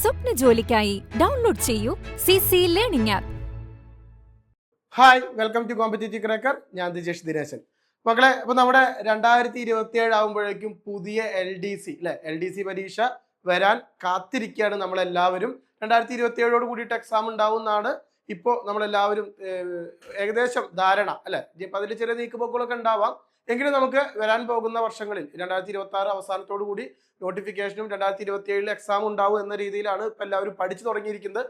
സ്വപ്ന ജോലിക്കായി ഡൗൺലോഡ് ചെയ്യൂ CC learning app. Hi, welcome to competitive cracker. ഞാൻ ദിജേഷ് ദിനേശൻ. മക്കളെ, അപ്പോൾ നമ്മുടെ 2027 ആകുമ്പോഴേക്കും പുതിയ LDC പരീക്ഷ വരാൻ കാത്തിരിക്കുകയാണ് നമ്മളെല്ലാവരും. 2027 കൂടിയിട്ട് എക്സാം ഉണ്ടാവുമെന്നാണ് ഇപ്പോൾ നമ്മളെല്ലാവരും ഏകദേശം ധാരണ അല്ലെ. ഇപ്പം അതിൽ ചെറിയ നീക്കുപോക്കുകളൊക്കെ ഉണ്ടാവാം. എങ്കിലും നമുക്ക് വരാൻ പോകുന്ന വർഷങ്ങളിൽ 2026 അവസാനത്തോടു കൂടി നോട്ടിഫിക്കേഷനും 2027 എക്സാം ഉണ്ടാവും എന്ന രീതിയിലാണ് ഇപ്പം എല്ലാവരും പഠിച്ചു തുടങ്ങിയിരിക്കുന്നത്.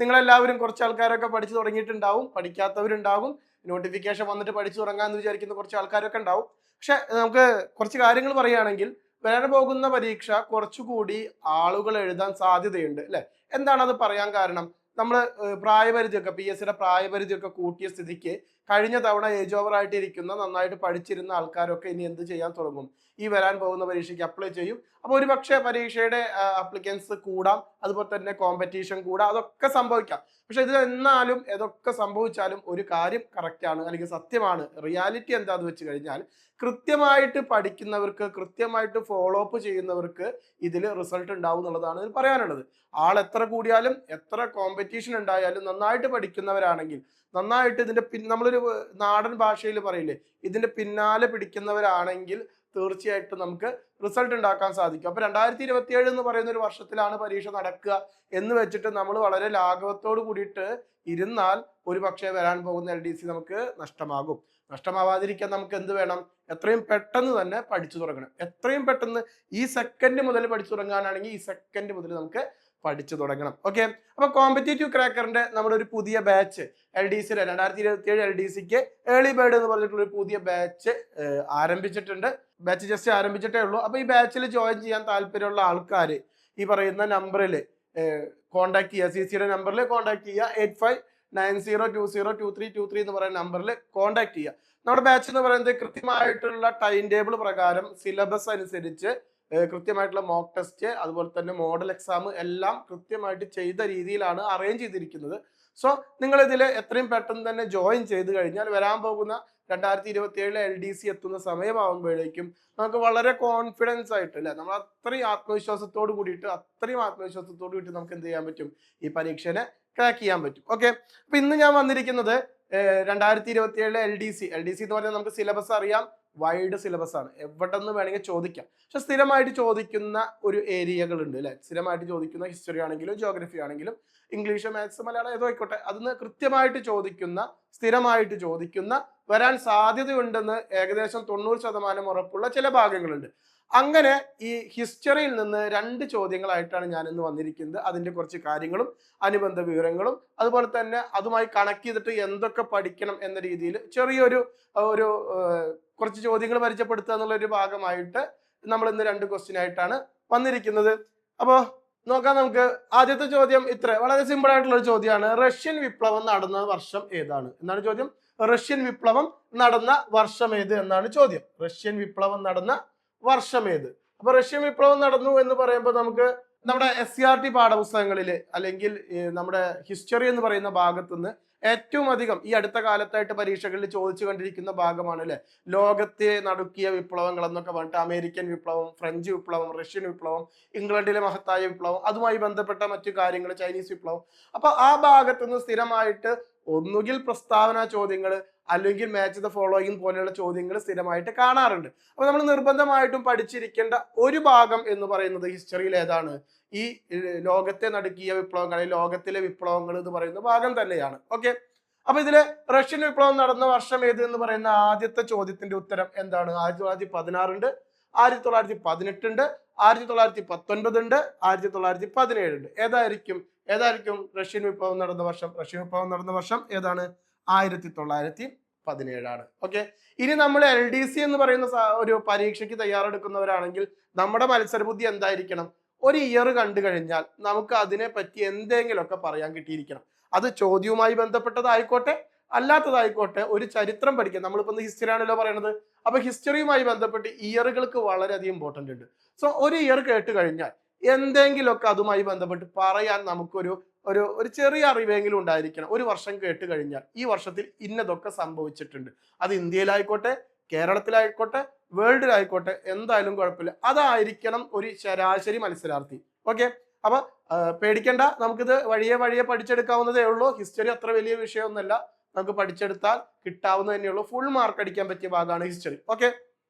നിങ്ങളെല്ലാവരും കുറച്ച് ആൾക്കാരൊക്കെ പഠിച്ചു തുടങ്ങിയിട്ടുണ്ടാവും, പഠിക്കാത്തവരുണ്ടാകും, നോട്ടിഫിക്കേഷൻ വന്നിട്ട് പഠിച്ചു തുടങ്ങാമെന്ന് വിചാരിക്കുന്ന കുറച്ച് ആൾക്കാരൊക്കെ ഉണ്ടാവും. പക്ഷെ നമുക്ക് കുറച്ച് കാര്യങ്ങൾ പറയുകയാണെങ്കിൽ വരാൻ പോകുന്ന പരീക്ഷ കുറച്ചുകൂടി ആളുകൾ എഴുതാൻ സാധ്യതയുണ്ട് അല്ലെ. എന്താണ് അത് പറയാൻ കാരണം? നമ്മൾ പ്രായപരിധിയൊക്കെ PSCയുടെ പ്രായപരിധിയൊക്കെ കൂട്ടിയ സ്ഥിതിക്ക് കഴിഞ്ഞ തവണ ഏജ് ഓവർ ആയിട്ട് ഇരിക്കുന്ന നന്നായിട്ട് പഠിച്ചിരുന്ന ആൾക്കാരൊക്കെ ഇനി എന്ത് ചെയ്യാൻ തുടങ്ങും? ഈ വരാൻ പോകുന്ന പരീക്ഷയ്ക്ക് അപ്ലൈ ചെയ്യും. അപ്പോൾ ഒരു പക്ഷേ പരീക്ഷയുടെ അപ്ലിക്കൻസ് കൂടാം, അതുപോലെ തന്നെ കോമ്പറ്റീഷൻ കൂടാം, അതൊക്കെ സംഭവിക്കാം. പക്ഷെ ഇത് എന്നാലും ഏതൊക്കെ സംഭവിച്ചാലും ഒരു കാര്യം കറക്റ്റാണ്, അല്ലെങ്കിൽ സത്യമാണ്. റിയാലിറ്റി എന്താന്ന് വെച്ച് കഴിഞ്ഞാൽ കൃത്യമായിട്ട് പഠിക്കുന്നവർക്ക്, കൃത്യമായിട്ട് ഫോളോ അപ്പ് ചെയ്യുന്നവർക്ക് ഇതിൽ റിസൾട്ട് ഉണ്ടാവും എന്നുള്ളതാണ് ഇതിൽ പറയാനുള്ളത്. ആൾ എത്ര കൂടിയാലും എത്ര കോമ്പറ്റീഷൻ ഉണ്ടായാലും നന്നായിട്ട് പഠിക്കുന്നവരാണെങ്കിൽ, നന്നായിട്ട് ഇതിന്റെ നമ്മളൊരു നാടൻ ഭാഷയിൽ പറയില്ലേ, ഇതിന്റെ പിന്നാലെ പിടിക്കുന്നവരാണെങ്കിൽ തീർച്ചയായിട്ടും നമുക്ക് റിസൾട്ട് ഉണ്ടാക്കാൻ സാധിക്കും. അപ്പൊ 2027 എന്ന് പറയുന്ന ഒരു വർഷത്തിലാണ് പരീക്ഷ നടക്കുക എന്ന് വെച്ചിട്ട് നമ്മൾ വളരെ ലാഘവത്തോട് കൂടിയിട്ട് ഇരുന്നാൽ ഒരു പക്ഷേ വരാൻ പോകുന്ന LDC നമുക്ക് നഷ്ടമാകും. നഷ്ടമാവാതിരിക്കാൻ നമുക്ക് എന്ത് വേണം? എത്രയും പെട്ടെന്ന് തന്നെ പഠിച്ചു തുടങ്ങണം. എത്രയും പെട്ടെന്ന് ഈ സെക്കൻഡ് മുതൽ പഠിച്ചു തുടങ്ങാനാണെങ്കിൽ ഈ സെക്കൻഡ് മുതൽ നമുക്ക് പഠിച്ചു തുടങ്ങണം. ഓക്കെ, അപ്പൊ കോമ്പറ്റീറ്റീവ് ക്രാക്കറിന്റെ നമ്മുടെ ഒരു പുതിയ ബാച്ച് LDCയുടെ 2027 LDCക്ക് ഏർലി ബേർഡ് എന്ന് പറഞ്ഞിട്ടുള്ള ഒരു പുതിയ ബാച്ച് ആരംഭിച്ചിട്ടുണ്ട്. ബാച്ച് ജസ്റ്റ് ആരംഭിച്ചിട്ടേ ഉള്ളൂ. അപ്പൊ ഈ ബാച്ചിൽ ജോയിൻ ചെയ്യാൻ താല്പര്യമുള്ള ആൾക്കാർ ഈ പറയുന്ന നമ്പറിൽ കോൺടാക്ട് ചെയ്യുക. CCയുടെ നമ്പറിൽ കോൺടാക്ട് ചെയ്യുക. 8590202323 എന്ന് പറയുന്ന നമ്പറിൽ കോൺടാക്ട് ചെയ്യുക. നമ്മുടെ ബാച്ച് എന്ന് പറയുന്നത് കൃത്യമായിട്ടുള്ള ടൈം ടേബിൾ പ്രകാരം സിലബസ് അനുസരിച്ച് കൃത്യമായിട്ടുള്ള മോക്ക് ടെസ്റ്റ്, അതുപോലെ തന്നെ മോഡൽ എക്സാം എല്ലാം കൃത്യമായിട്ട് ചെയ്ത രീതിയിലാണ് അറേഞ്ച് ചെയ്തിരിക്കുന്നത്. സോ നിങ്ങൾ ഇതിൽ എത്രയും പെട്ടെന്ന് തന്നെ ജോയിൻ ചെയ്ത് കഴിഞ്ഞാൽ വരാൻ പോകുന്ന 2027 LDC എത്തുന്ന സമയമാകുമ്പോഴേക്കും നമുക്ക് വളരെ കോൺഫിഡൻസ് ആയിട്ട് അല്ലെ, നമ്മൾ അത്രയും ആത്മവിശ്വാസത്തോട് കൂടിയിട്ട് നമുക്ക് എന്ത് ചെയ്യാൻ പറ്റും? ഈ പരീക്ഷനെ ക്രാക്ക് ചെയ്യാൻ പറ്റും. ഓക്കെ, അപ്പൊ ഇന്ന് ഞാൻ വന്നിരിക്കുന്നത് 2027 LDC എന്ന് പറഞ്ഞാൽ നമുക്ക് സിലബസ് അറിയാം, വൈഡ് സിലബസ് ആണ്, എവിടെ നിന്ന് വേണമെങ്കിൽ ചോദിക്കാം. പക്ഷെ സ്ഥിരമായിട്ട് ചോദിക്കുന്ന ഒരു ഏരിയകൾ ഉണ്ട് അല്ലെ. സ്ഥിരമായിട്ട് ചോദിക്കുന്ന ഹിസ്റ്ററി ആണെങ്കിലും ജിയോഗ്രഫി ആണെങ്കിലും ഇംഗ്ലീഷ്, മാത്സ്, മലയാളം ഏതോ ആയിക്കോട്ടെ, അതിന് കൃത്യമായിട്ട് ചോദിക്കുന്ന, സ്ഥിരമായിട്ട് ചോദിക്കുന്ന, വരാൻ സാധ്യതയുണ്ടെന്ന് ഏകദേശം 90% ഉറപ്പുള്ള ചില ഭാഗങ്ങളുണ്ട്. അങ്ങനെ ഈ ഹിസ്റ്ററിയിൽ നിന്ന് 2 ചോദ്യങ്ങളായിട്ടാണ് ഞാൻ ഇന്ന് വന്നിരിക്കുന്നത്. അതിന്റെ കുറച്ച് കാര്യങ്ങളും അനുബന്ധ വിവരങ്ങളും അതുപോലെ തന്നെ അതുമായി കണക്ട് ചെയ്തിട്ട് എന്തൊക്കെ പഠിക്കണം എന്ന രീതിയിൽ ചെറിയൊരു കുറച്ച് ചോദ്യങ്ങൾ പരിചയപ്പെടുത്തുക എന്നുള്ള ഒരു ഭാഗമായിട്ട് നമ്മൾ ഇന്ന് 2 ക്വസ്റ്റ്യൻ ആയിട്ടാണ് വന്നിരിക്കുന്നത്. അപ്പോൾ നോക്കാം നമുക്ക്. ആദ്യത്തെ ചോദ്യം വളരെ സിമ്പിൾ ആയിട്ടുള്ള ഒരു ചോദ്യമാണ്. റഷ്യൻ വിപ്ലവം നടന്ന വർഷം ഏതാണ് എന്നാണ് ചോദ്യം. റഷ്യൻ വിപ്ലവം നടന്ന വർഷം ഏത് എന്നാണ് ചോദ്യം. റഷ്യൻ വിപ്ലവം നടന്ന വർഷം ഏത്? അപ്പൊ റഷ്യൻ വിപ്ലവം നടന്നു എന്ന് പറയുമ്പോൾ നമുക്ക് നമ്മുടെ SCRT പാഠപുസ്തകങ്ങളിൽ അല്ലെങ്കിൽ നമ്മുടെ ഹിസ്റ്ററി എന്ന് പറയുന്ന ഭാഗത്തുനിന്ന് ഏറ്റവും അധികം ഈ അടുത്ത കാലത്തായിട്ട് പരീക്ഷകളിൽ ചോദിച്ചു കണ്ടിരിക്കുന്ന ഭാഗമാണ് അല്ലെ, ലോകത്തെ നടുക്കിയ വിപ്ലവങ്ങൾ എന്നൊക്കെ പറഞ്ഞിട്ട് അമേരിക്കൻ വിപ്ലവം, ഫ്രഞ്ച് വിപ്ലവം, റഷ്യൻ വിപ്ലവം, ഇംഗ്ലണ്ടിലെ മഹത്തായ വിപ്ലവം, അതുമായി ബന്ധപ്പെട്ട മറ്റു കാര്യങ്ങൾ, ചൈനീസ് വിപ്ലവം. അപ്പൊ ആ ഭാഗത്തുനിന്ന് സ്ഥിരമായിട്ട് ഒന്നുകിൽ പ്രസ്താവന ചോദ്യങ്ങൾ അല്ലെങ്കിൽ മാച്ച് ദ ഫോളോയിങ് പോലെയുള്ള ചോദ്യങ്ങൾ സ്ഥിരമായിട്ട് കാണാറുണ്ട്. അപ്പൊ നമ്മൾ നിർബന്ധമായിട്ടും പഠിച്ചിരിക്കേണ്ട ഒരു ഭാഗം എന്ന് പറയുന്നത് ഹിസ്റ്ററിയിൽ ഏതാണ്? ഈ ലോകത്തെ നടുക്കിയ വിപ്ലവങ്ങൾ, ലോകത്തിലെ വിപ്ലവങ്ങൾ എന്ന് പറയുന്ന ഭാഗം തന്നെയാണ്. ഓക്കെ, അപ്പൊ ഇതില് റഷ്യൻ വിപ്ലവം നടന്ന വർഷം ഏത് എന്ന് പറയുന്ന ആദ്യത്തെ ചോദ്യത്തിന്റെ ഉത്തരം എന്താണ്? 1916 ഉണ്ട്, 1918 ഉണ്ട്, 1919 ഉണ്ട്, 1917 ഉണ്ട്. ഏതായിരിക്കും റഷ്യൻ വിപ്ലവം നടന്ന വർഷം? റഷ്യൻ വിപ്ലവം നടന്ന വർഷം ഏതാണ്? 1917 ആണ്. ഓക്കെ, ഇനി നമ്മൾ LDC എന്ന് പറയുന്ന ഒരു പരീക്ഷയ്ക്ക് തയ്യാറെടുക്കുന്നവരാണെങ്കിൽ നമ്മുടെ മത്സരബുദ്ധി എന്തായിരിക്കണം? ഒരു ഇയർ കണ്ടു കഴിഞ്ഞാൽ നമുക്ക് അതിനെ പറ്റി എന്തെങ്കിലുമൊക്കെ പറയാൻ കിട്ടിയിരിക്കണം. അത് ചോദ്യവുമായി ബന്ധപ്പെട്ടതായിക്കോട്ടെ അല്ലാത്തതായിക്കോട്ടെ, ഒരു ചരിത്രം പഠിക്കാം. നമ്മളിപ്പോ ഹിസ്റ്ററി ആണല്ലോ പറയുന്നത്. അപ്പൊ ഹിസ്റ്ററിയുമായി ബന്ധപ്പെട്ട് ഇയറുകൾക്ക് വളരെയധികം ഇമ്പോർട്ടന്റ് ഉണ്ട്. സോ ഒരു ഇയർ കേട്ട് കഴിഞ്ഞാൽ എന്തെങ്കിലുമൊക്കെ അതുമായി ബന്ധപ്പെട്ട് പറയാൻ നമുക്കൊരു ഒരു ചെറിയ അറിവെങ്കിലും ഉണ്ടായിരിക്കണം. ഒരു വർഷം കേട്ട് കഴിഞ്ഞാൽ ഈ വർഷത്തിൽ ഇന്നതൊക്കെ സംഭവിച്ചിട്ടുണ്ട്. അത് ഇന്ത്യയിലായിക്കോട്ടെ, കേരളത്തിലായിക്കോട്ടെ, വേൾഡിലായിക്കോട്ടെ, എന്തായാലും കുഴപ്പമില്ല. അതായിരിക്കണം ഒരു ശരാശരി മത്സരാർത്ഥി. ഓക്കെ, അപ്പൊ പേടിക്കേണ്ട, നമുക്കിത് വഴിയെ വഴിയെ പഠിച്ചെടുക്കാവുന്നതേ ഉള്ളൂ. ഹിസ്റ്ററി അത്ര വലിയ വിഷയമൊന്നുമല്ല, നമുക്ക് പഠിച്ചെടുത്താൽ കിട്ടാവുന്ന തന്നെയുള്ളൂ. ഫുൾ മാർക്ക് അടിക്കാൻ പറ്റിയ ഭാഗമാണ് ഹിസ്റ്ററി. ഓക്കെ,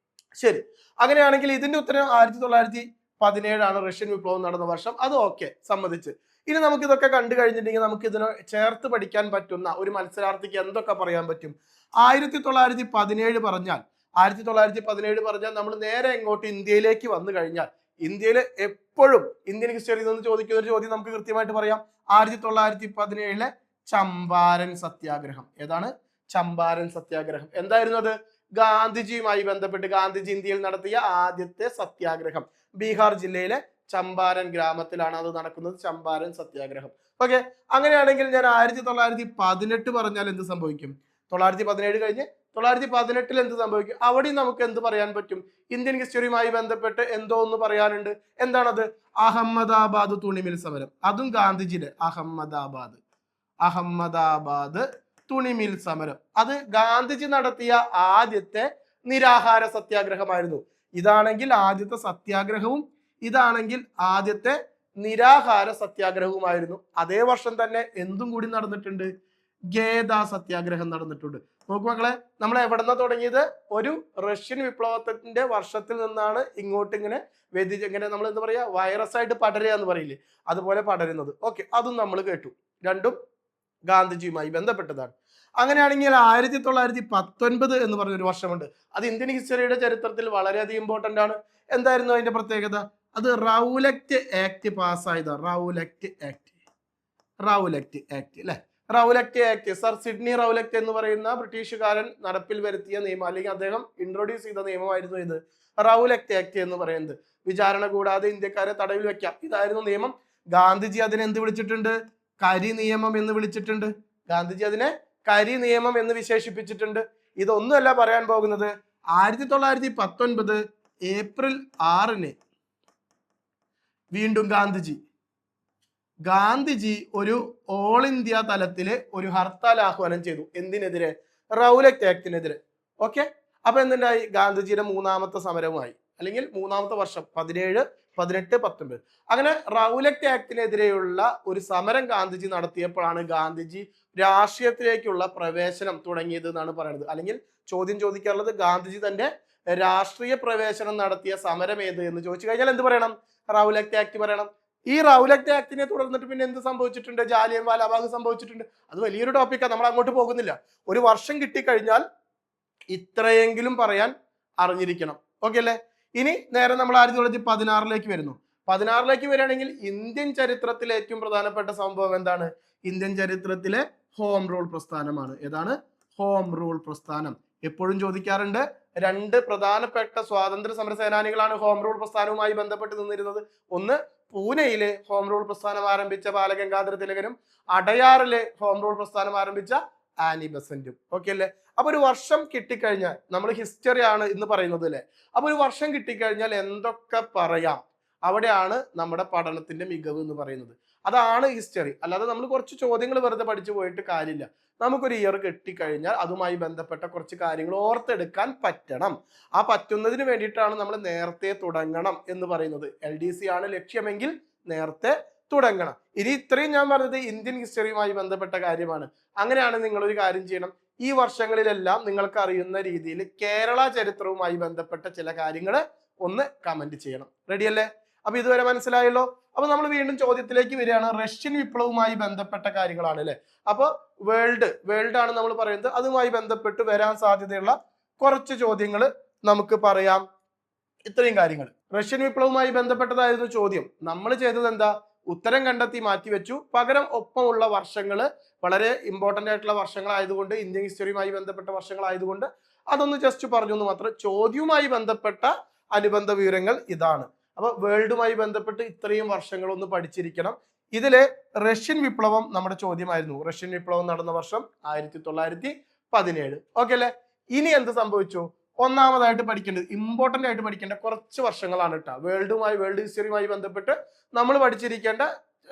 ശരി. അങ്ങനെയാണെങ്കിൽ ഇതിന്റെ ഉത്തരം 1917 റഷ്യൻ വിപ്ലവം നടന്ന വർഷം. അത് ഓക്കെ, സമ്മതിച്ച്. ഇനി നമുക്ക് ഇതൊക്കെ കണ്ടു കഴിഞ്ഞിട്ടുണ്ടെങ്കിൽ നമുക്ക് ഇതിനെ ചേർത്ത് പഠിക്കാൻ പറ്റുന്ന ഒരു മത്സരാർത്ഥിക്ക് എന്തൊക്കെ പറയാൻ പറ്റും? 1917 പറഞ്ഞാൽ 1917 പറഞ്ഞാൽ നമ്മൾ നേരെ ഇങ്ങോട്ട് ഇന്ത്യയിലേക്ക് വന്നു കഴിഞ്ഞാൽ, ഇന്ത്യയിൽ എപ്പോഴും ഇന്ത്യൻ ഹിസ്റ്ററിയിൽ നിന്ന് ചോദിക്കുന്ന ഒരു ചോദ്യം നമുക്ക് കൃത്യമായിട്ട് പറയാം. 1917 ചമ്പാരൻ സത്യാഗ്രഹം. ഏതാണ്? ചമ്പാരൻ സത്യാഗ്രഹം. എന്തായിരുന്നു അത്? ഗാന്ധിജിയുമായി ബന്ധപ്പെട്ട് ഗാന്ധിജി ഇന്ത്യയിൽ നടത്തിയ ആദ്യത്തെ സത്യാഗ്രഹം. ബീഹാർ ജില്ലയിലെ ചമ്പാരൻ ഗ്രാമത്തിലാണ് അത് നടക്കുന്നത്, ചമ്പാരൻ സത്യാഗ്രഹം. ഓക്കെ, അങ്ങനെയാണെങ്കിൽ ഞാൻ 1918 പറഞ്ഞാൽ എന്ത് സംഭവിക്കും? 917 കഴിഞ്ഞ് 918 എന്ത് സംഭവിക്കും? അവിടെയും നമുക്ക് എന്ത് പറയാൻ പറ്റും? ഇന്ത്യൻ ഹിസ്റ്ററിയുമായി ബന്ധപ്പെട്ട് എന്തോ ഒന്ന് പറയാനുണ്ട്. എന്താണത്? അഹമ്മദാബാദ് തുണിമിൽ സമരം. അതും ഗാന്ധിജിയുടെ അഹമ്മദാബാദ് തുണിമിൽ സമരം. അത് ഗാന്ധിജി നടത്തിയ ആദ്യത്തെ നിരാഹാര സത്യാഗ്രഹമായിരുന്നു. ഇതാണെങ്കിൽ ആദ്യത്തെ സത്യാഗ്രഹവും ഇതാണെങ്കിൽ ആദ്യത്തെ നിരാഹാര സത്യാഗ്രഹവുമായിരുന്നു. അതേ വർഷം തന്നെ എന്തും കൂടി നടന്നിട്ടുണ്ട്? ഗേദ സത്യാഗ്രഹം നടന്നിട്ടുണ്ട്. നോക്കൂ മക്കളെ, നമ്മൾ എവിടെന്നാ തുടങ്ങിയത്? ഒരു റഷ്യൻ വിപ്ലവത്തിന്റെ വർഷത്തിൽ നിന്നാണ് ഇങ്ങോട്ട് ഇങ്ങനെ ഇങ്ങനെ നമ്മൾ എന്താ പറയാ, വൈറസ് ആയിട്ട് പടരുക എന്ന് പറയില്ലേ, അതുപോലെ പടരുന്നത്. ഓക്കെ, അതും നമ്മൾ കേട്ടു. രണ്ടും ഗാന്ധിജിയുമായി ബന്ധപ്പെട്ടതാണ്. അങ്ങനെയാണെങ്കിൽ 1919 എന്ന് പറഞ്ഞൊരു വർഷമുണ്ട്. അത് ഇന്ത്യൻ ഹിസ്റ്ററിയുടെ ചരിത്രത്തിൽ വളരെയധികം ഇമ്പോർട്ടന്റ് ആണ്. എന്തായിരുന്നു അതിന്റെ പ്രത്യേകത? അത് റൗലക്റ്റ് ആക്ട് പാസ്സായതാണ്. റൗലക്റ്റ് ആക്ട് അല്ലെ? റൗലക്റ്റ് ആക്ട്, സർ സിഡ്നി റൗലക്റ്റ് എന്ന് പറയുന്ന ബ്രിട്ടീഷുകാരൻ നടപ്പിൽ വരുത്തിയ നിയമം, അല്ലെങ്കിൽ അദ്ദേഹം ഇൻട്രൊഡ്യൂസ് ചെയ്ത നിയമമായിരുന്നു ഇത് റൗലക്റ്റ് ആക്ട് എന്ന് പറയുന്നത്. വിചാരണ കൂടാതെ ഇന്ത്യക്കാരെ തടവിൽ വെക്കാം, ഇതായിരുന്നു നിയമം. ഗാന്ധിജി അതിനെ എന്ത് വിളിച്ചിട്ടുണ്ട്? കരി നിയമം എന്ന് വിളിച്ചിട്ടുണ്ട്. ഗാന്ധിജി അതിനെ കരി നിയമം എന്ന് വിശേഷിപ്പിച്ചിട്ടുണ്ട്. ഇതൊന്നുമല്ല പറയാൻ പോകുന്നത്. 1919 ഏപ്രിൽ 6 വീണ്ടും ഗാന്ധിജി ഒരു ഓൾ ഇന്ത്യ തലത്തില് ഒരു ഹർത്താൽ ആഹ്വാനം ചെയ്തു. എന്തിനെതിരെ? റൗലക്റ്റ് ആക്ടിനെതിരെ. ഓക്കെ, അപ്പൊ എന്തുണ്ടായി? ഗാന്ധിജിയുടെ മൂന്നാമത്തെ സമരവുമായി, അല്ലെങ്കിൽ മൂന്നാമത്തെ വർഷം 17, 18, 19. അങ്ങനെ റൗലക്റ്റ് ആക്ടിനെതിരെയുള്ള ഒരു സമരം ഗാന്ധിജി നടത്തിയപ്പോഴാണ് ഗാന്ധിജി രാഷ്ട്രീയത്തിലേക്കുള്ള പ്രവേശനം തുടങ്ങിയത് എന്നാണ് പറയുന്നത്. അല്ലെങ്കിൽ ചോദ്യം ചോദിക്കാറുള്ളത്, ഗാന്ധിജി തന്റെ രാഷ്ട്രീയ പ്രവേശനം നടത്തിയ സമരം ഏത് എന്ന് ചോദിച്ചു കഴിഞ്ഞാൽ എന്ത് പറയണം? റൗലക്റ്റ് ആക്ട് പറയണം. ഈ റൗലക്റ്റ് ആക്ടിനെ തുടർന്നിട്ട് പിന്നെ എന്ത് സംഭവിച്ചിട്ടുണ്ട്? ജാലിയൻ വാലാബാഗ് സംഭവിച്ചിട്ടുണ്ട്. അത് വലിയൊരു ടോപ്പിക്കാണ്, നമ്മൾ അങ്ങോട്ട് പോകുന്നില്ല. ഒരു വർഷം കിട്ടിക്കഴിഞ്ഞാൽ ഇത്രയെങ്കിലും പറയാൻ അറിഞ്ഞിരിക്കണം. ഓക്കെ അല്ലേ? ഇനി നേരെ നമ്മൾ 1916 വരുന്നു. 16 വരികയാണെങ്കിൽ ഇന്ത്യൻ ചരിത്രത്തിലെ ഏറ്റവും പ്രധാനപ്പെട്ട സംഭവം എന്താണ്? ഇന്ത്യൻ ചരിത്രത്തിലെ ഹോം റൂൾ പ്രസ്ഥാനമാണ്. ഏതാണ്? ഹോം റൂൾ പ്രസ്ഥാനം. എപ്പോഴും ചോദിക്കാറുണ്ട്. 2 പ്രധാനപ്പെട്ട സ്വാതന്ത്ര്യ സമര സേനാനികളാണ് ഹോം റൂൾ പ്രസ്ഥാനവുമായി ബന്ധപ്പെട്ട് നിന്നിരുന്നത്. ഒന്ന് പൂനെയിലെ ഹോം റൂൾ പ്രസ്ഥാനം ആരംഭിച്ച ബാലഗംഗാധര തിലകനും അടയാറിലെ ഹോം റൂൾ പ്രസ്ഥാനം ആരംഭിച്ച ആനി ബസന്റും. ഓക്കെ അല്ലേ? അപ്പൊ ഒരു വർഷം കിട്ടിക്കഴിഞ്ഞാൽ, നമ്മൾ ഹിസ്റ്ററി ആണ് ഇന്ന് പറയുന്നത് അല്ലെ, അപ്പൊ ഒരു വർഷം കിട്ടിക്കഴിഞ്ഞാൽ എന്തൊക്കെ പറയാം, അവിടെയാണ് നമ്മുടെ പഠനത്തിന്റെ മികവ് എന്ന് പറയുന്നത്. അതാണ് ഹിസ്റ്ററി. അല്ലാതെ നമ്മൾ കുറച്ച് ചോദ്യങ്ങൾ വെറുതെ പഠിച്ചു പോയിട്ട് കാര്യമില്ല. നമുക്കൊരു ഇയർ കിട്ടിക്കഴിഞ്ഞാൽ അതുമായി ബന്ധപ്പെട്ട കുറച്ച് കാര്യങ്ങൾ ഓർത്തെടുക്കാൻ പറ്റണം. ആ പറ്റുന്നതിന് വേണ്ടിയിട്ടാണ് നമ്മൾ നേരത്തെ തുടങ്ങണം എന്ന് പറയുന്നത്. LDC ആണ് ലക്ഷ്യമെങ്കിൽ നേരത്തെ തുടങ്ങണം. ഇനി ഇത്രയും ഞാൻ പറഞ്ഞത് ഇന്ത്യൻ ഹിസ്റ്ററിയുമായി ബന്ധപ്പെട്ട കാര്യമാണ്. അങ്ങനെയാണ് നിങ്ങളൊരു കാര്യം ചെയ്യണം. ഈ വർഷങ്ങളിലെല്ലാം നിങ്ങൾക്ക് അറിയുന്ന രീതിയിൽ കേരള ചരിത്രവുമായി ബന്ധപ്പെട്ട ചില കാര്യങ്ങൾ ഒന്ന് കമന്റ് ചെയ്യണം. റെഡിയല്ലേ? അപ്പൊ ഇതുവരെ മനസ്സിലായല്ലോ. അപ്പൊ നമ്മൾ വീണ്ടും ചോദ്യത്തിലേക്ക് വരികയാണ്. റഷ്യൻ വിപ്ലവവുമായി ബന്ധപ്പെട്ട കാര്യങ്ങളാണ് അല്ലെ. അപ്പൊ വേൾഡ് ആണ് നമ്മൾ പറയുന്നത്. അതുമായി ബന്ധപ്പെട്ട് വരാൻ സാധ്യതയുള്ള കുറച്ച് ചോദ്യങ്ങൾ നമുക്ക് പറയാം. ഇത്രയും കാര്യങ്ങൾ റഷ്യൻ വിപ്ലവവുമായി ബന്ധപ്പെട്ടതായിരുന്നു ചോദ്യം. നമ്മൾ ചെയ്തത് എന്താ? ഉത്തരം കണ്ടെത്തി മാറ്റിവെച്ചു. പകരം ഒപ്പമുള്ള വർഷങ്ങൾ വളരെ ഇമ്പോർട്ടന്റ് ആയിട്ടുള്ള വർഷങ്ങളായതുകൊണ്ട്, ഇന്ത്യൻ ഹിസ്റ്ററിയുമായി ബന്ധപ്പെട്ട വർഷങ്ങളായതുകൊണ്ട് അതൊന്ന് ജസ്റ്റ് പറഞ്ഞു എന്ന് മാത്രം. ചോദ്യവുമായി ബന്ധപ്പെട്ട അനുബന്ധ വിവരങ്ങൾ ഇതാണ്. അപ്പൊ വേൾഡുമായി ബന്ധപ്പെട്ട് ഇത്രയും വർഷങ്ങൾ ഒന്ന് പഠിച്ചിരിക്കണം. ഇതില് റഷ്യൻ വിപ്ലവം നമ്മുടെ ചോദ്യമായിരുന്നു. റഷ്യൻ വിപ്ലവം നടന്ന വർഷം 1917. ഓക്കെ അല്ലെ? ഇനി എന്ത് സംഭവിച്ചു? ഒന്നാമതായിട്ട് പഠിക്കേണ്ടത്, ഇമ്പോർട്ടന്റ് ആയിട്ട് പഠിക്കേണ്ട കുറച്ച് വർഷങ്ങളാണ് കേട്ടോ. വേൾഡ് ഹിസ്റ്ററിയുമായി ബന്ധപ്പെട്ട് നമ്മൾ പഠിച്ചിരിക്കേണ്ട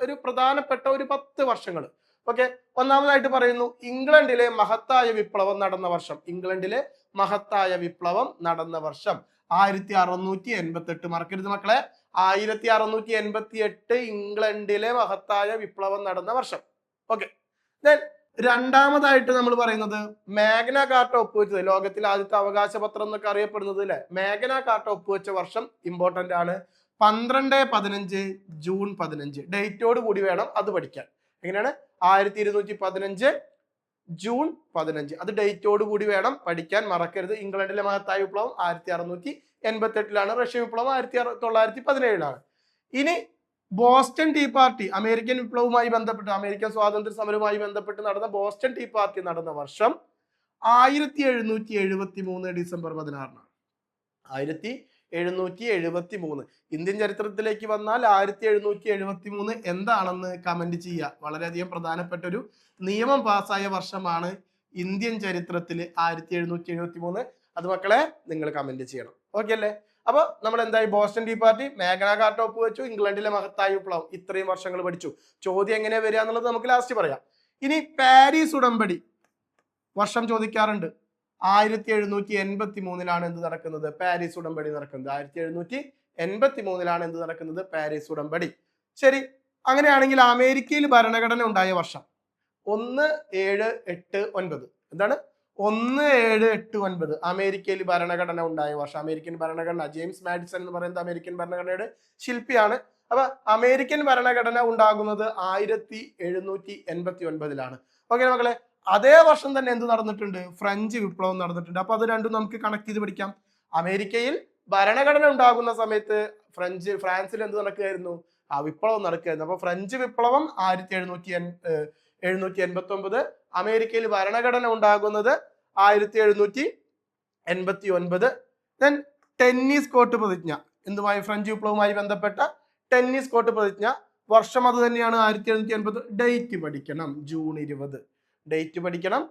ഒരു പ്രധാനപ്പെട്ട ഒരു 10 വർഷങ്ങൾ. ഓക്കെ, ഒന്നാമതായിട്ട് പറയുന്നു ഇംഗ്ലണ്ടിലെ മഹത്തായ വിപ്ലവം നടന്ന വർഷം. ഇംഗ്ലണ്ടിലെ മഹത്തായ വിപ്ലവം നടന്ന വർഷം 1688. മറക്കരുത് മക്കളെ, 1688 ഇംഗ്ലണ്ടിലെ മഹത്തായ വിപ്ലവം നടന്ന വർഷം. ഓക്കെ. ദെൻ രണ്ടാമതായിട്ട് നമ്മൾ പറയുന്നത് മാഗ്ന കാർട്ട ഒപ്പുവെച്ചത്, ലോകത്തിലെ ആദ്യത്തെ അവകാശ പത്രം എന്നൊക്കെ അറിയപ്പെടുന്നത് അല്ലെ, മാഗ്ന കാർട്ട ഒപ്പുവെച്ച വർഷം ഇമ്പോർട്ടന്റ് ആണ്. 12-15 ജൂൺ 15 ഡേറ്റോട് കൂടി വേണം അത് പഠിക്കാൻ. എങ്ങനെയാണ്? 1215 ജൂൺ 15 അത് ഡേറ്റോട് കൂടി വേണം പഠിക്കാൻ, മറക്കരുത്. ഇംഗ്ലണ്ടിലെ മഹത്തായ വിപ്ലവം 1688 റഷ്യൻ വിപ്ലവം 1917. ഇനി ബോസ്റ്റൺ ടീ പാർട്ടി, അമേരിക്കൻ വിപ്ലവവുമായി ബന്ധപ്പെട്ട്, അമേരിക്കൻ സ്വാതന്ത്ര്യ സമരവുമായി ബന്ധപ്പെട്ട് നടന്ന ബോസ്റ്റൺ ടീ പാർട്ടി നടന്ന വർഷം 1773 ഡിസംബർ 16. 1773. ഇന്ത്യൻ ചരിത്രത്തിലേക്ക് വന്നാൽ 1773 എന്താണെന്ന് കമന്റ് ചെയ്യുക. വളരെയധികം പ്രധാനപ്പെട്ട ഒരു നിയമം പാസ്സായ വർഷമാണ് ഇന്ത്യൻ ചരിത്രത്തിൽ 1773. അത് മക്കളെ നിങ്ങൾ കമന്റ് ചെയ്യണം. ഓക്കെ അല്ലേ? അപ്പൊ നമ്മൾ എന്തായി? Boston tea party, Magna Carta ഒപ്പുവെച്ചു, ഇംഗ്ലണ്ടിലെ മഹത്തായ വിപ്ലവം, ഇത്രയും വർഷങ്ങൾ പഠിച്ചു. ചോദ്യം എങ്ങനെ വരിക എന്നുള്ളത് നമുക്ക് ലാസ്റ്റ് പറയാം. ഇനി പാരീസ് ഉടമ്പടി വർഷം ചോദിക്കാറുണ്ട്. 1783 എന്ത് നടക്കുന്നത്? പാരീസ് ഉടമ്പടി നടക്കുന്നത്. 1783 എന്ത് നടക്കുന്നത്? പാരീസ് ഉടമ്പടി. ശരി, അങ്ങനെയാണെങ്കിൽ അമേരിക്കയിൽ ഭരണഘടന ഉണ്ടായ വർഷം 1789. എന്താണ്? 1789 അമേരിക്കയിൽ ഭരണഘടന ഉണ്ടായ വർഷം. അമേരിക്കൻ ഭരണഘടന, ജെയിംസ് മാഡിസൺ എന്ന് പറയുന്നത് അമേരിക്കൻ ഭരണഘടനയുടെ ശില്പിയാണ്. അപ്പൊ അമേരിക്കൻ ഭരണഘടന ഉണ്ടാകുന്നത് 1789. ഓക്കെ മക്കളെ, അതേ വർഷം തന്നെ എന്ത് നടന്നിട്ടുണ്ട്? ഫ്രഞ്ച് വിപ്ലവം നടന്നിട്ടുണ്ട്. അപ്പൊ അത് രണ്ടും നമുക്ക് കണക്ട് ചെയ്ത് പഠിക്കാം. അമേരിക്കയിൽ ഭരണഘടന ഉണ്ടാകുന്ന സമയത്ത് ഫ്രാൻസിൽ എന്ത് നടക്കുകയായിരുന്നു? ആ വിപ്ലവം നടക്കുകയായിരുന്നു. അപ്പൊ ഫ്രഞ്ച് വിപ്ലവം 1789. അമേരിക്കയിൽ ഭരണഘടന ഉണ്ടാകുന്നത് 1789. ദെൻ ടെന്നീസ് കോർട്ട് പ്രതിജ്ഞ, എന്തുമായി? ഫ്രഞ്ച് വിപ്ലവവുമായി ബന്ധപ്പെട്ട ടെന്നീസ് കോർട്ട് പ്രതിജ്ഞ വർഷം അത് തന്നെയാണ് 1780. ഡേറ്റ് പഠിക്കണം, ജൂൺ 20. ഡേറ്റ് പഠിക്കണം,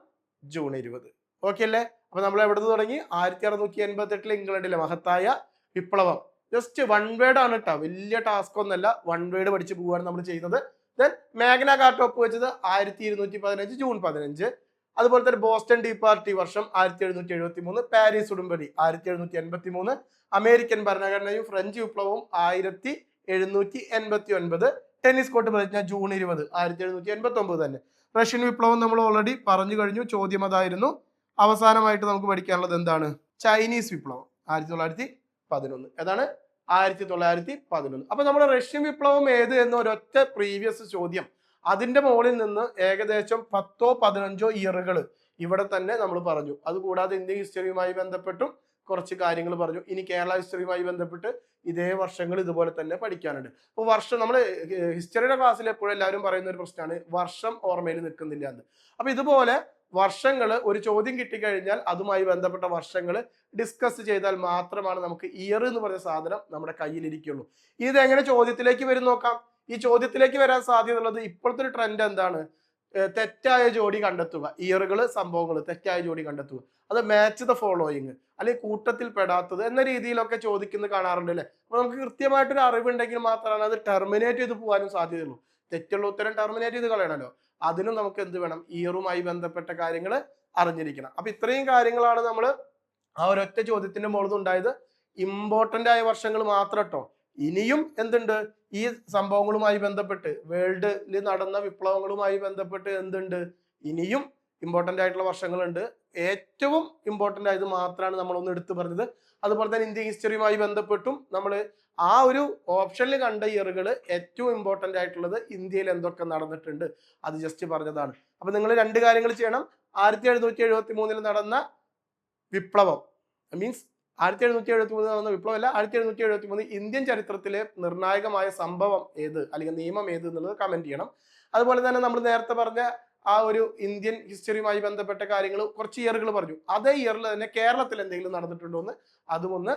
ജൂൺ 20. ഓക്കെ അല്ലേ? അപ്പൊ നമ്മൾ എവിടെ നിന്ന് തുടങ്ങി? 1688 ഇംഗ്ലണ്ടിലെ മഹത്തായ വിപ്ലവം. ജസ്റ്റ് വൺ വേർഡ് ആണ് കേട്ടോ, വലിയ ടാസ്ക് ഒന്നല്ല. വൺ വേർഡ് പഠിച്ച് പോവുകയാണ് നമ്മൾ ചെയ്യുന്നത്. ദെൻ മാഗ്ന കാർട്ട ഒപ്പുവെച്ചത് 1215 ജൂൺ 15. അതുപോലെ തന്നെ ബോസ്റ്റൺ ടീ പാർട്ടി വർഷം 1773. പാരീസ് ഉടമ്പടി 1783. അമേരിക്കൻ ഭരണഘടനയും ഫ്രഞ്ച് വിപ്ലവവും 1789. ടെന്നീസ് കോർട്ട് പ്രതിജ്ഞ ജൂൺ 20 1789 തന്നെ. റഷ്യൻ വിപ്ലവം നമ്മൾ ഓൾറെഡി പറഞ്ഞു കഴിഞ്ഞു. ചോദ്യം അതായിരുന്നു. അവസാനമായിട്ട് നമുക്ക് പഠിക്കാനുള്ളത് എന്താണ്? ചൈനീസ് വിപ്ലവം 1911. ഏതാണ്? 1911. അപ്പൊ നമ്മുടെ റഷ്യൻ വിപ്ലവം ഏത് എന്ന് ഒരൊറ്റ പ്രീവിയസ് ചോദ്യം, അതിന്റെ മുകളിൽ നിന്ന് ഏകദേശം 10-15 ഇയറുകൾ ഇവിടെ തന്നെ നമ്മൾ പറഞ്ഞു. അതുകൂടാതെ ഇന്ത്യൻ ഹിസ്റ്ററിയുമായി ബന്ധപ്പെട്ടും കുറച്ച് കാര്യങ്ങൾ പറഞ്ഞു. ഇനി കേരള ഹിസ്റ്ററിയുമായി ബന്ധപ്പെട്ട് ഇതേ വർഷങ്ങൾ ഇതുപോലെ തന്നെ പഠിക്കാനുണ്ട്. അപ്പോൾ വർഷം നമ്മൾ ഹിസ്റ്ററിയുടെ ക്ലാസ്സിൽ എപ്പോഴും എല്ലാവരും പറയുന്ന ഒരു പ്രശ്നമാണ് വർഷം ഓർമ്മയിൽ നിൽക്കുന്നില്ല എന്ന്. അപ്പൊ ഇതുപോലെ വർഷങ്ങൾ ഒരു ചോദ്യം കിട്ടിക്കഴിഞ്ഞാൽ അതുമായി ബന്ധപ്പെട്ട വർഷങ്ങൾ ഡിസ്കസ് ചെയ്താൽ മാത്രമാണ് നമുക്ക് ഇയർ എന്ന് പറഞ്ഞ സാധനം നമ്മുടെ കയ്യിലിരിക്കുള്ളൂ. ഇത് എങ്ങനെ ചോദ്യത്തിലേക്ക് വരും നോക്കാം. ഈ ചോദ്യത്തിലേക്ക് വരാൻ സാധ്യതയുള്ളത് ഇപ്പോഴത്തെ ഒരു ട്രെൻഡ് എന്താണ്? തെറ്റായ ജോഡി കണ്ടെത്തുക. ഇയറുകൾ, സംഭവങ്ങൾ തെറ്റായ ജോഡി കണ്ടെത്തുക. അത് മാച്ച് ദ ഫോളോയിങ്, അല്ലെങ്കിൽ കൂട്ടത്തിൽ പെടാത്തത് എന്ന രീതിയിലൊക്കെ ചോദിക്കുന്നത് കാണാറുണ്ട് അല്ലെ. അപ്പൊ നമുക്ക് കൃത്യമായിട്ടൊരു അറിവുണ്ടെങ്കിൽ മാത്രമാണ് അത് ടെർമിനേറ്റ് ചെയ്ത് പോകാനും സാധ്യതയുള്ളൂ. തെറ്റുള്ള ഉത്തരം ടെർമിനേറ്റ് ചെയ്ത് കളയണമല്ലോ. അതിനും നമുക്ക് എന്ത് വേണം? ഇയറുമായി ബന്ധപ്പെട്ട കാര്യങ്ങൾ അറിഞ്ഞിരിക്കണം. അപ്പൊ ഇത്രയും കാര്യങ്ങളാണ് നമ്മൾ ആ ഒരൊറ്റ ചോദ്യത്തിന്റെ മുകളിൽ ഉണ്ടായത്. ഇമ്പോർട്ടന്റ് ആയ വർഷങ്ങൾ മാത്രം കേട്ടോ. ഇനിയും എന്തുണ്ട്? ഈ സംഭവങ്ങളുമായി ബന്ധപ്പെട്ട്, വേൾഡിൽ നടന്ന വിപ്ലവങ്ങളുമായി ബന്ധപ്പെട്ട് എന്തുണ്ട്? ഇനിയും ഇമ്പോർട്ടന്റ് ആയിട്ടുള്ള വർഷങ്ങളുണ്ട്. ഏറ്റവും ഇമ്പോർട്ടന്റ് ആയത് മാത്രമാണ് നമ്മളൊന്ന് എടുത്തു പറഞ്ഞത്. അതുപോലെ തന്നെ ഇന്ത്യൻ ഹിസ്റ്ററിയുമായി ബന്ധപ്പെട്ടും നമ്മൾ ആ ഒരു ഓപ്ഷനിൽ കണ്ട ഇയറുകൾ ഏറ്റവും ഇമ്പോർട്ടന്റ് ആയിട്ടുള്ളത് ഇന്ത്യയിൽ എന്തൊക്കെ നടന്നിട്ടുണ്ട് അത് ജസ്റ്റ് പറഞ്ഞതാണ്. അപ്പൊ നിങ്ങൾ രണ്ട് കാര്യങ്ങൾ ചെയ്യണം. 1773 നടന്ന വിപ്ലവം, മീൻസ് 1773 നടന്ന വിപ്ലവമല്ല, 1773 ഇന്ത്യൻ ചരിത്രത്തിലെ നിർണായകമായ സംഭവം ഏത്, അല്ലെങ്കിൽ നിയമം ഏത് എന്നുള്ളത് കമന്റ് ചെയ്യണം. അതുപോലെ തന്നെ നമ്മൾ നേരത്തെ പറഞ്ഞ ആ ഒരു ഇന്ത്യൻ ഹിസ്റ്ററിയുമായി ബന്ധപ്പെട്ട കാര്യങ്ങൾ കുറച്ച് ഇയറുകൾ പറഞ്ഞു. അതേ ഇയറിൽ തന്നെ കേരളത്തിൽ എന്തെങ്കിലും നടന്നിട്ടുണ്ടോ എന്ന് അതും ഒന്ന്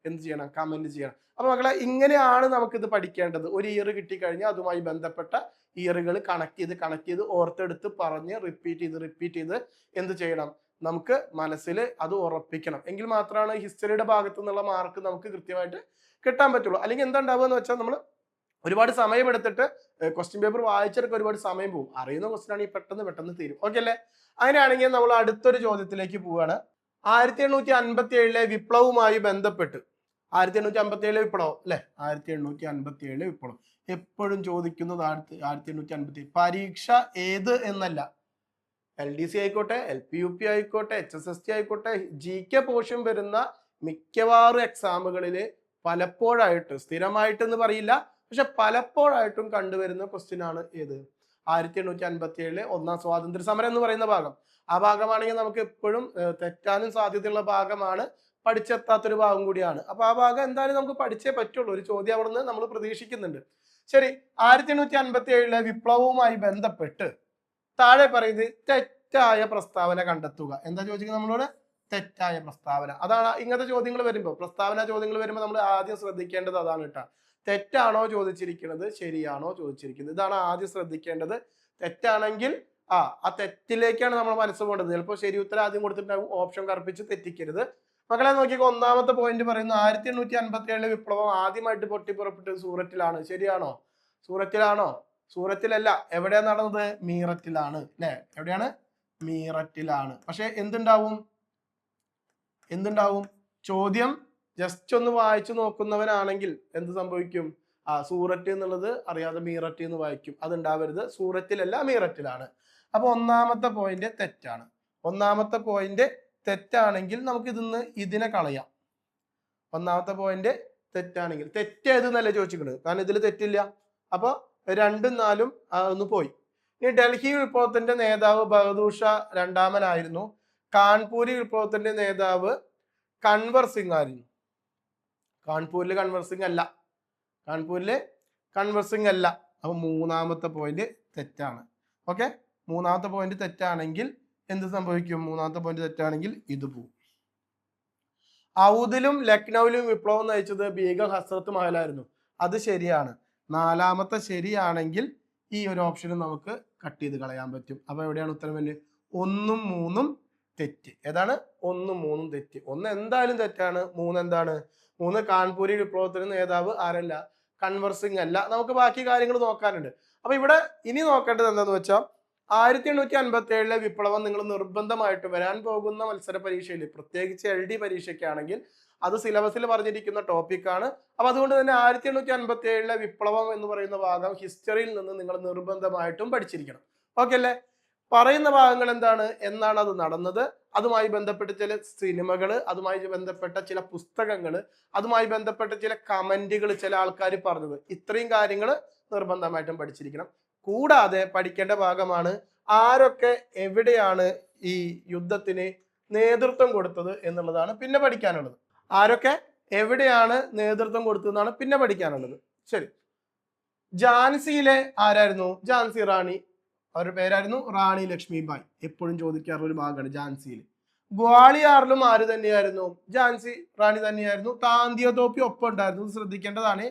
എന്ത് ചെയ്യണം? കമന്റ് ചെയ്യണം. അപ്പൊ മക്കളെ, ഇങ്ങനെയാണ് നമുക്കിത് പഠിക്കേണ്ടത്. ഒരു ഇയർ കിട്ടിക്കഴിഞ്ഞാൽ അതുമായി ബന്ധപ്പെട്ട ഇയറുകൾ കണക്ട് ചെയ്ത് ഓർത്തെടുത്ത് പറഞ്ഞ് റിപ്പീറ്റ് ചെയ്ത് എന്ത് ചെയ്യണം? നമുക്ക് മനസ്സിൽ അത് ഉറപ്പിക്കണം. എങ്കിൽ മാത്രമാണ് ഹിസ്റ്ററിയുടെ ഭാഗത്തു നിന്നുള്ള മാർക്ക് നമുക്ക് കൃത്യമായിട്ട് കിട്ടാൻ പറ്റുള്ളൂ. അല്ലെങ്കിൽ എന്താ ഉണ്ടാവുക എന്ന് വെച്ചാൽ നമ്മൾ ഒരുപാട് സമയം എടുത്തിട്ട് ക്വസ്റ്റ്യൻ പേപ്പർ വായിച്ചെടുക്കാൻ ഒരുപാട് സമയം പോകും. അറിയുന്ന ക്വസ്റ്റ്യൻ ആണെങ്കിൽ പെട്ടെന്ന് തീരും. ഓക്കെ അല്ലേ? അങ്ങനെയാണെങ്കിൽ നമ്മൾ അടുത്തൊരു ചോദ്യത്തിലേക്ക് പോവുകയാണ്. 1857 വിപ്ലവവുമായി ബന്ധപ്പെട്ട് 1857 വിപ്ലവം അല്ലെ, 1857 വിപ്ലവം എപ്പോഴും ചോദിക്കുന്നത് 1857. പരീക്ഷ ഏത് എന്നല്ല, LDC ആയിക്കോട്ടെ, LP-UP ആയിക്കോട്ടെ, HSST ആയിക്കോട്ടെ, GK പോർഷൻ വരുന്ന മിക്കവാറും എക്സാമുകളിൽ പലപ്പോഴായിട്ട്, സ്ഥിരമായിട്ടെന്ന് പറയില്ല, പക്ഷെ പലപ്പോഴായിട്ടും കണ്ടുവരുന്ന ക്വസ്റ്റ്യൻ ആണ് ഏത്? 1857 ഒന്നാം സ്വാതന്ത്ര്യ സമരം എന്ന് പറയുന്ന ഭാഗം. ആ ഭാഗമാണെങ്കിൽ നമുക്ക് എപ്പോഴും തെറ്റാനും സാധ്യതയുള്ള ഭാഗമാണ്, പഠിച്ചെത്താത്തൊരു ഭാഗം കൂടിയാണ്. അപ്പൊ ആ ഭാഗം എന്തായാലും നമുക്ക് പഠിച്ചേ പറ്റുള്ളൂ. ഒരു ചോദ്യം അവിടെ നിന്ന് നമ്മൾ പ്രതീക്ഷിക്കുന്നുണ്ട്. ശരി, 1857 വിപ്ലവവുമായി ബന്ധപ്പെട്ട് താഴെ പറയുന്നത് തെറ്റായ പ്രസ്താവന കണ്ടെത്തുക. എന്താ ചോദിക്കുന്നത് നമ്മളോട്? തെറ്റായ പ്രസ്താവന. അതാണ് ഇങ്ങനത്തെ ചോദ്യങ്ങൾ വരുമ്പോൾ, പ്രസ്താവന ചോദ്യങ്ങൾ വരുമ്പോൾ നമ്മൾ ആദ്യം ശ്രദ്ധിക്കേണ്ടത് അതാണ് കേട്ടോ. തെറ്റാണോ ചോദിച്ചിരിക്കുന്നത്, ശരിയാണോ ചോദിച്ചിരിക്കുന്നത്, ഇതാണ് ആദ്യം ശ്രദ്ധിക്കേണ്ടത്. തെറ്റാണെങ്കിൽ ആ തെറ്റിലേക്കാണ് നമ്മൾ മനസ്സ് പോകേണ്ടത്. ചിലപ്പോൾ ശരി ഉത്തരം ആദ്യം കൊടുത്തിട്ടുണ്ടാവും, ഓപ്ഷൻ കറുപ്പിച്ച് തെറ്റിക്കരുത്. മക്കളെ നോക്കിക്കോ, ഒന്നാമത്തെ പോയിന്റ് പറയുന്നു 1857 വിപ്ലവം ആദ്യമായിട്ട് പൊട്ടിപ്പുറപ്പെട്ടത് സൂററ്റിലാണ്. ശരിയാണോ? സൂററ്റിലാണോ? സൂററ്റിലല്ല. എവിടെയാണ് നടന്നത്? മീററ്റിലാണ് അല്ലെ? എവിടെയാണ്? മീററ്റിലാണ്. പക്ഷെ എന്തുണ്ടാവും? ചോദ്യം ജസ്റ്റ് ഒന്ന് വായിച്ചു നോക്കുന്നവനാണെങ്കിൽ എന്ത് സംഭവിക്കും? സൂററ്റ് എന്നുള്ളത് അറിയാതെ മീററ്റ് എന്ന് വായിക്കും. അതുണ്ടാവരുത്. സൂററ്റിലല്ല, മീററ്റിലാണ്. അപ്പൊ ഒന്നാമത്തെ പോയിന്റ് തെറ്റാണ്. ഒന്നാമത്തെ പോയിന്റ് തെറ്റാണെങ്കിൽ നമുക്ക് ഇതിനെ കളയാം. ഒന്നാമത്തെ പോയിന്റ് തെറ്റാണെങ്കിൽ, തെറ്റേതെന്നല്ലേ ചോദിച്ചിട്ടുണ്ട്, കാരണം ഇതിൽ തെറ്റില്ല. അപ്പൊ 2ഉം 4ഉം ഒന്ന് പോയി. ഇനി ഡൽഹി വിപ്ലവത്തിന്റെ നേതാവ് ബഹദൂർ ഷാ രണ്ടാമനായിരുന്നു. കാൺപൂരി വിപ്ലവത്തിന്റെ നേതാവ് കൻവർ സിംഗ് ആയിരുന്നു. കാൺപൂരിൽ കൻവർ സിംഗ് അല്ല. അപ്പൊ മൂന്നാമത്തെ പോയിന്റ് തെറ്റാണ്. ഓക്കെ, മൂന്നാമത്തെ പോയിന്റ് തെറ്റാണെങ്കിൽ എന്ത് സംഭവിക്കും? മൂന്നാമത്തെ പോയിന്റ് തെറ്റാണെങ്കിൽ ഇത് പോകും. ഔദിലും ലക്നൌവിലും വിപ്ലവം നയിച്ചത് ബീഗം ഹസ്രത്ത് മഹലായിരുന്നു. അത് ശരിയാണ്. നാലാമത്തെ ശരിയാണെങ്കിൽ ഈ ഒരു ഓപ്ഷനും നമുക്ക് കട്ട് ചെയ്ത് കളയാൻ പറ്റും. അപ്പൊ എവിടെയാണ് ഉത്തരം വരുന്നത്? 1ഉം 3ഉം തെറ്റ്. ഏതാണ്? 1ഉം 3ഉം തെറ്റ്. 1 എന്തായാലും തെറ്റാണ്. 3 എന്താണ്? 3 കാൺപൂരി വിപ്ലവത്തിന് നേതാവ് ആരല്ല? കൻവർ സിംഗ് അല്ല. നമുക്ക് ബാക്കി കാര്യങ്ങൾ നോക്കാനുണ്ട്. അപ്പൊ ഇവിടെ ഇനി നോക്കേണ്ടത് എന്താന്ന് വെച്ചാൽ 1857 വിപ്ലവം നിങ്ങൾ നിർബന്ധമായിട്ട് വരാൻ പോകുന്ന മത്സര പരീക്ഷയിൽ, പ്രത്യേകിച്ച് LD പരീക്ഷയ്ക്കാണെങ്കിൽ അത് സിലബസിൽ പറഞ്ഞിരിക്കുന്ന ടോപ്പിക്കാണ്. അപ്പൊ അതുകൊണ്ട് തന്നെ 1857 വിപ്ലവം എന്ന് പറയുന്ന ഭാഗം ഹിസ്റ്ററിയിൽ നിന്ന് നിങ്ങൾ നിർബന്ധമായിട്ടും പഠിച്ചിരിക്കണം. ഓക്കെ അല്ലേ? പറയുന്ന ഭാഗങ്ങൾ എന്താണ്, എന്നാണ് അത് നടന്നത്, അതുമായി ബന്ധപ്പെട്ട ചില സിനിമകൾ, അതുമായി ബന്ധപ്പെട്ട ചില പുസ്തകങ്ങൾ, അതുമായി ബന്ധപ്പെട്ട ചില കമന്റുകൾ ചില ആൾക്കാർ പറഞ്ഞത്, ഇത്രയും കാര്യങ്ങൾ നിർബന്ധമായിട്ടും പഠിച്ചിരിക്കണം. കൂടാതെ പഠിക്കേണ്ട ഭാഗമാണ് ആരൊക്കെ എവിടെയാണ് ഈ യുദ്ധത്തിന് നേതൃത്വം കൊടുത്തത് എന്നുള്ളതാണ് പിന്നെ പഠിക്കാനുള്ളത്. ആരൊക്കെ എവിടെയാണ് നേതൃത്വം കൊടുത്തതെന്നാണ് പിന്നെ പഠിക്കാനുള്ളത്. ശരി, ഝാൻസിയിലെ ആരായിരുന്നു? ഝാൻസി റാണി. അവരുടെ പേരായിരുന്നു റാണി ലക്ഷ്മിബായി. എപ്പോഴും ചോദിക്കാറുള്ള ഒരു ഭാഗമാണ് ഝാൻസിയിൽ. ഗ്വാളിയാറിലും ആര് തന്നെയായിരുന്നു? ഝാൻസി റാണി തന്നെയായിരുന്നു. താന്തിയ തോപ്പി ഒപ്പം ഉണ്ടായിരുന്നു. ശ്രദ്ധിക്കേണ്ടതാണ്.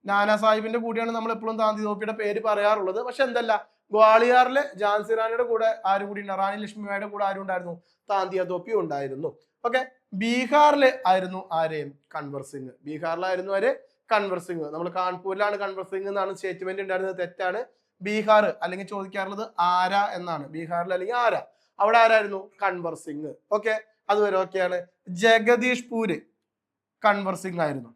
നാനാ സാഹിബിന്റെ കൂടെയാണ് നമ്മൾ എപ്പോഴും താന്തി തോപ്പിയുടെ പേര് പറയാറുള്ളത്. പക്ഷെ എന്തല്ല, ഗ്വാളിയാറിലെ ഝാൻസി റാണിയുടെ കൂടെ ആരും കൂടി ഉണ്ട്? റാണി ലക്ഷ്മിബായിയുടെ കൂടെ ആരും ഉണ്ടായിരുന്നു? താന്തിയ തോപ്പി ഉണ്ടായിരുന്നു. ഓക്കെ, ബീഹാറിലെ ആയിരുന്നു ആര്? കൻവർ സിംഗ്. ബീഹാറിലായിരുന്നു ആര്? കൻവർ സിംഗ്. നമ്മൾ കാൺപൂരിലാണ് കൻവർ സിംഗ് എന്നാണ് സ്റ്റേറ്റ്മെന്റ് ഉണ്ടായിരുന്നത്. തെറ്റാണ്. ബീഹാർ അല്ലെങ്കിൽ ചോദിക്കാറുള്ളത് ആരാ എന്നാണ്. ബീഹാറിൽ അല്ലെങ്കിൽ ആരാ, അവിടെ ആരായിരുന്നു? കൻവർ സിംഗ്. ഓക്കെ, അതുവരെ ഓക്കെയാണ്. ജഗദീഷ് പൂര് കൻവർ സിംഗ് ആയിരുന്നു.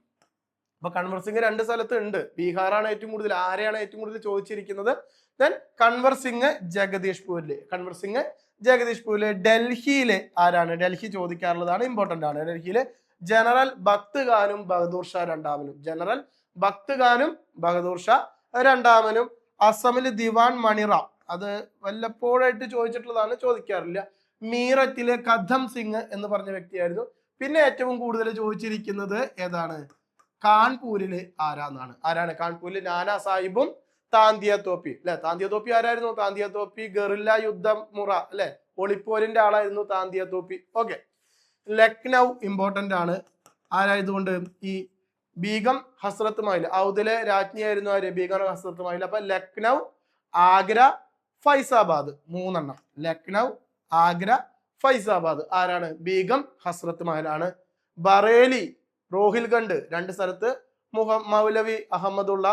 അപ്പൊ കൻവർ സിംഗ് 2 സ്ഥലത്ത് ഉണ്ട്. ബീഹാറാണ് ഏറ്റവും കൂടുതൽ. ആരെയാണ് ഏറ്റവും കൂടുതൽ ചോദിച്ചിരിക്കുന്നത്? ദെൻ കൻവർ സിംഗ് ജഗദീഷ് പൂരില്. കൻവർ സിംഗ് ജഗദീഷ് പൂരില്. ഡൽഹിയിലെ ആരാണ്? ഡൽഹി ചോദിക്കാറുള്ളതാണ്, ഇമ്പോർട്ടന്റ് ആണ്. ഡൽഹിയിലെ ജനറൽ ബക്ത് ഖാനും ബഹദൂർ ഷാ രണ്ടാമനും. ജനറൽ ബക്ത് ഖാനും ബഹദൂർ ഷാ രണ്ടാമനും. അസമില് ദിവാൻ മണിറാം. അത് വല്ലപ്പോഴായിട്ട് ചോദിച്ചിട്ടുള്ളതാണ്, ചോദിക്കാറില്ല. മീററ്റിലെ കഥം സിംഗ് എന്ന് പറഞ്ഞ വ്യക്തിയായിരുന്നു. പിന്നെ ഏറ്റവും കൂടുതൽ ചോദിച്ചിരിക്കുന്നത് ഏതാണ്? കാൺപൂരില് ആരാന്നാണ്. ആരാണ് കാൺപൂരിൽ? നാനാ സാഹിബും താന്തിയ തോപ്പി അല്ലെ. താന്തിയ തോപ്പി ആരായിരുന്നു? താന്തിയ തോപ്പി ഗറില്ല യുദ്ധം മുറ അല്ലെ, ഒളിപ്പോരിന്റെ ആളായിരുന്നു താന്തിയ തോപ്പി. ഓക്കെ, ലക്നൗ ഇമ്പോർട്ടന്റ് ആണ്. ആരായതുകൊണ്ട്? ഈ ബീഗം ഹസ്രത്ത് മഹൽ. ഔദിലെ രാജ്ഞിയായിരുന്നു ആര്? ബീഗം ഹസ്രത്ത് മഹൽ. അപ്പൊ ലക്നൗ, ആഗ്ര, ഫൈസാബാദ് 3 എണ്ണം. ലക്നൗ, ആഗ്ര, ഫൈസാബാദ് ആരാണ്? ബീഗം ഹസ്രത്ത് മഹലാണ്. ബറേലി, റോഹിൽഖണ്ഡ് 2 സ്ഥലത്ത് മൗലവി അഹമ്മദുള്ള.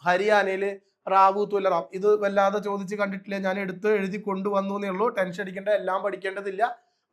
ഹരിയാനയില് റാവു തുലറാം. ഇത് വല്ലാതെ ചോദിച്ച് കണ്ടിട്ടില്ല, ഞാൻ എടുത്ത് എഴുതി കൊണ്ടുവന്നു എന്നേ ഉള്ളൂ. ടെൻഷൻ അടിക്കേണ്ട, എല്ലാം പഠിക്കേണ്ടതില്ല.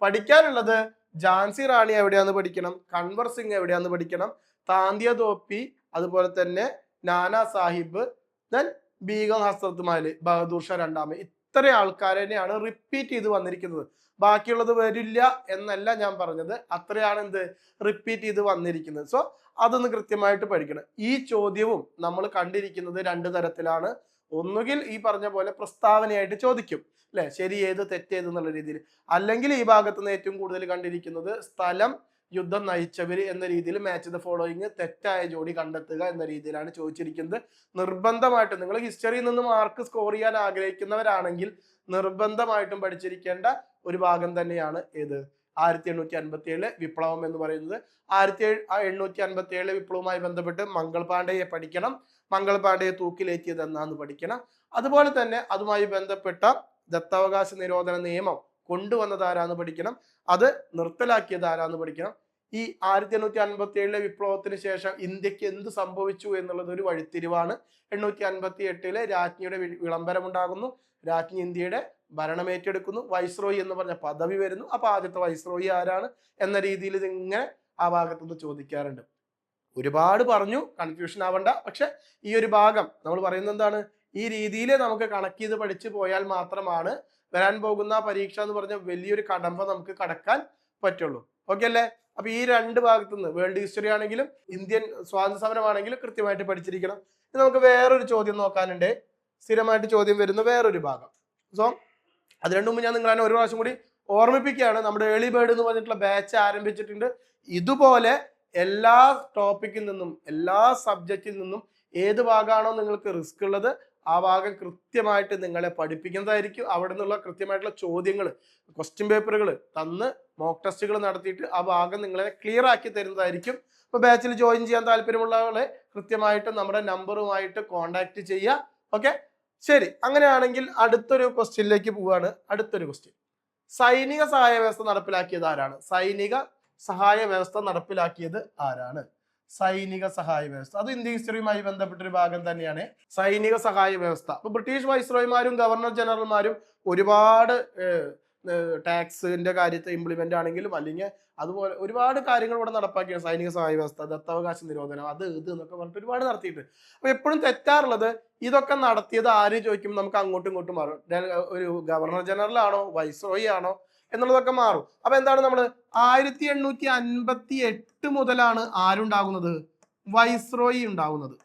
പഠിക്കാനുള്ളത് ഝാൻസി റാണി എവിടെയാന്ന് പഠിക്കണം, കൻവർ സിംഗ് എവിടെയാന്ന് പഠിക്കണം, താന്തിയ തോപ്പി, അതുപോലെ തന്നെ നാനാ സാഹിബ്, ദെൻ ബീഗം ഹസ്രത്ത് മഹൽ, ബഹദൂർ ഷാ രണ്ടാമൻ. ഇത്ര ആൾക്കാരെയാണ് റിപ്പീറ്റ് ചെയ്ത് വന്നിരിക്കുന്നത്. ബാക്കിയുള്ളത് വരില്ല എന്നല്ല ഞാൻ പറഞ്ഞത്, അത്രയാണ് എന്ത് റിപ്പീറ്റ് ചെയ്ത് വന്നിരിക്കുന്നത്. സോ അതൊന്ന് കൃത്യമായിട്ട് പഠിക്കണം. ഈ ചോദ്യവും നമ്മൾ കണ്ടിരിക്കുന്നത് രണ്ട് തരത്തിലാണ്. ഒന്നുകിൽ ഈ പറഞ്ഞ പോലെ പ്രസ്താവനയായിട്ട് ചോദിക്കും അല്ലെ, ശരി ഏത് തെറ്റേത് എന്നുള്ള രീതിയിൽ, അല്ലെങ്കിൽ ഈ ഭാഗത്ത് നിന്ന് ഏറ്റവും കൂടുതൽ കണ്ടിരിക്കുന്നത് സ്ഥലം, യുദ്ധം നയിച്ചവര് എന്ന രീതിയിൽ മാച്ച് ദ ഫോളോയിങ് തെറ്റായ ജോഡി കണ്ടെത്തുക എന്ന രീതിയിലാണ് ചോദിച്ചിരിക്കുന്നത്. നിർബന്ധമായിട്ടും നിങ്ങൾ ഹിസ്റ്ററിയിൽ നിന്ന് മാർക്ക് സ്കോർ ചെയ്യാൻ ആഗ്രഹിക്കുന്നവരാണെങ്കിൽ നിർബന്ധമായിട്ടും പഠിച്ചിരിക്കേണ്ട ഒരു ഭാഗം തന്നെയാണ് ഏത് 1857 വിപ്ലവം എന്ന് പറയുന്നത്. 1857 വിപ്ലവവുമായി ബന്ധപ്പെട്ട് മംഗൾ പാണ്ഡെയെ പഠിക്കണം. മംഗൾ പാണ്ഡെയെ തൂക്കിലേറ്റിയത് എന്നാന്ന് പഠിക്കണം. അതുപോലെ തന്നെ അതുമായി ബന്ധപ്പെട്ട ദത്താവകാശ നിരോധന നിയമം കൊണ്ടുവന്നത് ആരാന്ന് പഠിക്കണം. അത് നിർത്തലാക്കിയത് ആരാന്ന് പഠിക്കണം. ഈ 1857 വിപ്ലവത്തിന് ശേഷം ഇന്ത്യക്ക് എന്ത് സംഭവിച്ചു എന്നുള്ളത് ഒരു വഴിത്തിരിവാണ്. 858 രാജ്ഞിയുടെ വിളംബരം ഉണ്ടാകുന്നു. രാജ്ഞി ഇന്ത്യയുടെ ഭരണം ഏറ്റെടുക്കുന്നു. വൈസ്രോയി എന്ന് പറഞ്ഞ പദവി വരുന്നു. അപ്പൊ ആദ്യത്തെ വൈസ്രോയി ആരാണ് എന്ന രീതിയിൽ ഇതിങ്ങനെ ആ ഭാഗത്തുനിന്ന് ചോദിക്കാറുണ്ട്. ഒരുപാട് പറഞ്ഞു, കൺഫ്യൂഷൻ ആവണ്ട. പക്ഷെ ഈ ഒരു ഭാഗം നമ്മൾ പറയുന്നത് എന്താണ്, ഈ രീതിയിൽ നമുക്ക് കണക്ട് ചെയ്ത് പഠിച്ചു പോയാൽ മാത്രമാണ് വരാൻ പോകുന്ന പരീക്ഷ എന്ന് പറഞ്ഞ വലിയൊരു കടമ്പ നമുക്ക് കടക്കാൻ പറ്റുള്ളൂ. ഓക്കെ അല്ലേ? അപ്പൊ ഈ രണ്ട് ഭാഗത്തുനിന്ന് വേൾഡ് ഹിസ്റ്ററി ആണെങ്കിലും ഇന്ത്യൻ സ്വാതന്ത്ര്യ സമരമാണെങ്കിലും കൃത്യമായിട്ട് പഠിച്ചിരിക്കണം. ഇനി നമുക്ക് വേറൊരു ചോദ്യം നോക്കാനുണ്ട്. സ്ഥിരമായിട്ട് ചോദ്യം വരുന്ന വേറൊരു ഭാഗം. സോ അത് രണ്ടു മുമ്പ് ഞാൻ നിങ്ങളെ ഒരു പ്രാവശ്യം കൂടി ഓർമ്മിപ്പിക്കുകയാണ്. നമ്മുടെ ഏർലി ബേർഡ് എന്ന് പറഞ്ഞിട്ടുള്ള ബാച്ച് ആരംഭിച്ചിട്ടുണ്ട്. ഇതുപോലെ എല്ലാ ടോപ്പിക്കിൽ നിന്നും എല്ലാ സബ്ജക്റ്റിൽ നിന്നും ഏത് ഭാഗമാണോ നിങ്ങൾക്ക് റിസ്ക് ഉള്ളത് ആ ഭാഗം കൃത്യമായിട്ട് നിങ്ങളെ പഠിപ്പിക്കുന്നതായിരിക്കും. അവിടെ നിന്നുള്ള കൃത്യമായിട്ടുള്ള ചോദ്യങ്ങൾ, ക്വസ്റ്റ്യൻ പേപ്പറുകൾ തന്ന് മോക്ക് ടെസ്റ്റുകൾ നടത്തിയിട്ട് ആ ഭാഗം നിങ്ങളെ ക്ലിയർ ആക്കി തരുന്നതായിരിക്കും. അപ്പോൾ ബാച്ചിൽ ജോയിൻ ചെയ്യാൻ താല്പര്യമുള്ള ആളെ കൃത്യമായിട്ട് നമ്മുടെ നമ്പറുമായിട്ട് കോൺടാക്ട് ചെയ്യുക. ഓക്കെ, ശരി. അങ്ങനെയാണെങ്കിൽ അടുത്തൊരു ക്വസ്റ്റ്യനിലേക്ക് പോവാണ്. അടുത്തൊരു ക്വസ്റ്റ്യൻ, സൈനിക സഹായ വ്യവസ്ഥ നടപ്പിലാക്കിയത് ആരാണ്? സൈനിക സഹായ വ്യവസ്ഥ നടപ്പിലാക്കിയത് ആരാണ്? സൈനിക സഹായ വ്യവസ്ഥ അത് ഇന്ത്യൻ ഹിസ്റ്ററിയുമായി ബന്ധപ്പെട്ടൊരു ഭാഗം തന്നെയാണ്. സൈനിക സഹായ വ്യവസ്ഥ അപ്പൊ ബ്രിട്ടീഷ് വൈസ്രോയിമാരും ഗവർണർ ജനറൽമാരും ഒരുപാട് ടാക്സിന്റെ കാര്യത്തെ ഇംപ്ലിമെന്റ് ആണെങ്കിലും അല്ലെങ്കിൽ അതുപോലെ ഒരുപാട് കാര്യങ്ങൾ ഇവിടെ നടപ്പാക്കിയാണ്. സൈനിക സഹായ വ്യവസ്ഥ, ദത്താവകാശ നിരോധനം, അത് ഇത് എന്നൊക്കെ പറഞ്ഞിട്ട് ഒരുപാട് നടത്തിയിട്ട്. അപ്പൊ എപ്പോഴും തെറ്റാറുള്ളത് ഇതൊക്കെ നടത്തിയത് ആര് ചോദിക്കുമ്പോൾ നമുക്ക് അങ്ങോട്ടും ഇങ്ങോട്ടും മാറും. ഒരു ഗവർണർ ജനറൽ ആണോ വൈസ്രോയി ആണോ എന്നുള്ളതൊക്കെ മാറും. അപ്പൊ എന്താണ് നമ്മൾ 1858 മുതലാണ് ആരുണ്ടാകുന്നത്? വൈസ്രോയി ഉണ്ടാകുന്നത്.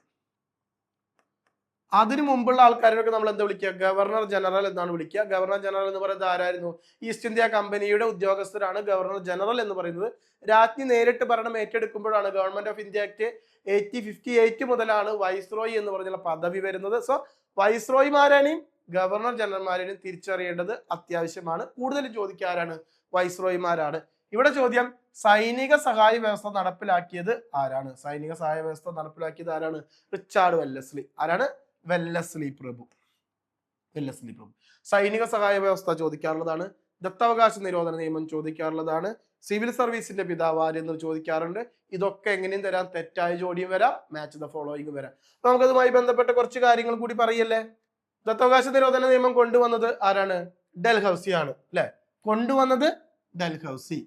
അതിനു മുമ്പുള്ള ആൾക്കാരൊക്കെ നമ്മൾ എന്താ വിളിക്കുക? ഗവർണർ ജനറൽ എന്നാണ് വിളിക്കുക. ഗവർണർ ജനറൽ എന്ന് പറയുന്നത് ആരായിരുന്നു? ഈസ്റ്റ് ഇന്ത്യ കമ്പനിയുടെ ഉദ്യോഗസ്ഥരാണ് ഗവർണർ ജനറൽ എന്ന് പറയുന്നത്. രാജ്ഞി നേരിട്ട് ഭരണം ഏറ്റെടുക്കുമ്പോഴാണ് ഗവൺമെന്റ് ഓഫ് ഇന്ത്യ ആക്ട് 1858 മുതലാണ് വൈസ്രോയി എന്ന് പറഞ്ഞുള്ള പദവി വരുന്നത്. സോ വൈസ്രോയിമാരാണെയും ഗവർണർ ജനറൽമാരെയും തിരിച്ചറിയേണ്ടത് അത്യാവശ്യമാണ്. കൂടുതൽ ചോദിക്കാരാണ്? വൈസ്രോയിമാരാണ്. ഇവിടെ ചോദ്യം, സൈനിക സഹായ വ്യവസ്ഥ നടപ്പിലാക്കിയത് ആരാണ്? സൈനിക സഹായ വ്യവസ്ഥ നടപ്പിലാക്കിയത് ആരാണ്? Richard Wellesley. ആരാണ്? വെല്ലസ്ലി പ്രഭു. വെല്ലസ്ലി പ്രഭു. സൈനിക സഹായ വ്യവസ്ഥ ചോദിക്കാറുള്ളതാണ്. ദത്താവകാശ നിരോധന നിയമം ചോദിക്കാറുള്ളതാണ്. സിവിൽ സർവീസിന്റെ പിതാവ് ആരെന്ന് ചോദിക്കാറുണ്ട്. ഇതൊക്കെ എങ്ങനെയും തരാം, തെറ്റായ ജോഡിയും വരാം, മാച്ച് ദ ഫോളോയിങ് വരാം. അപ്പൊ നമുക്കതുമായി ബന്ധപ്പെട്ട കുറച്ച് കാര്യങ്ങൾ കൂടി പറയല്ലേ. ദത്താവകാശ നിരോധന നിയമം കൊണ്ടുവന്നത് ആരാണ്? ഡൽഹൌസി ആണ് അല്ലെ? കൊണ്ടുവന്നത് ഡൽഹൌസി,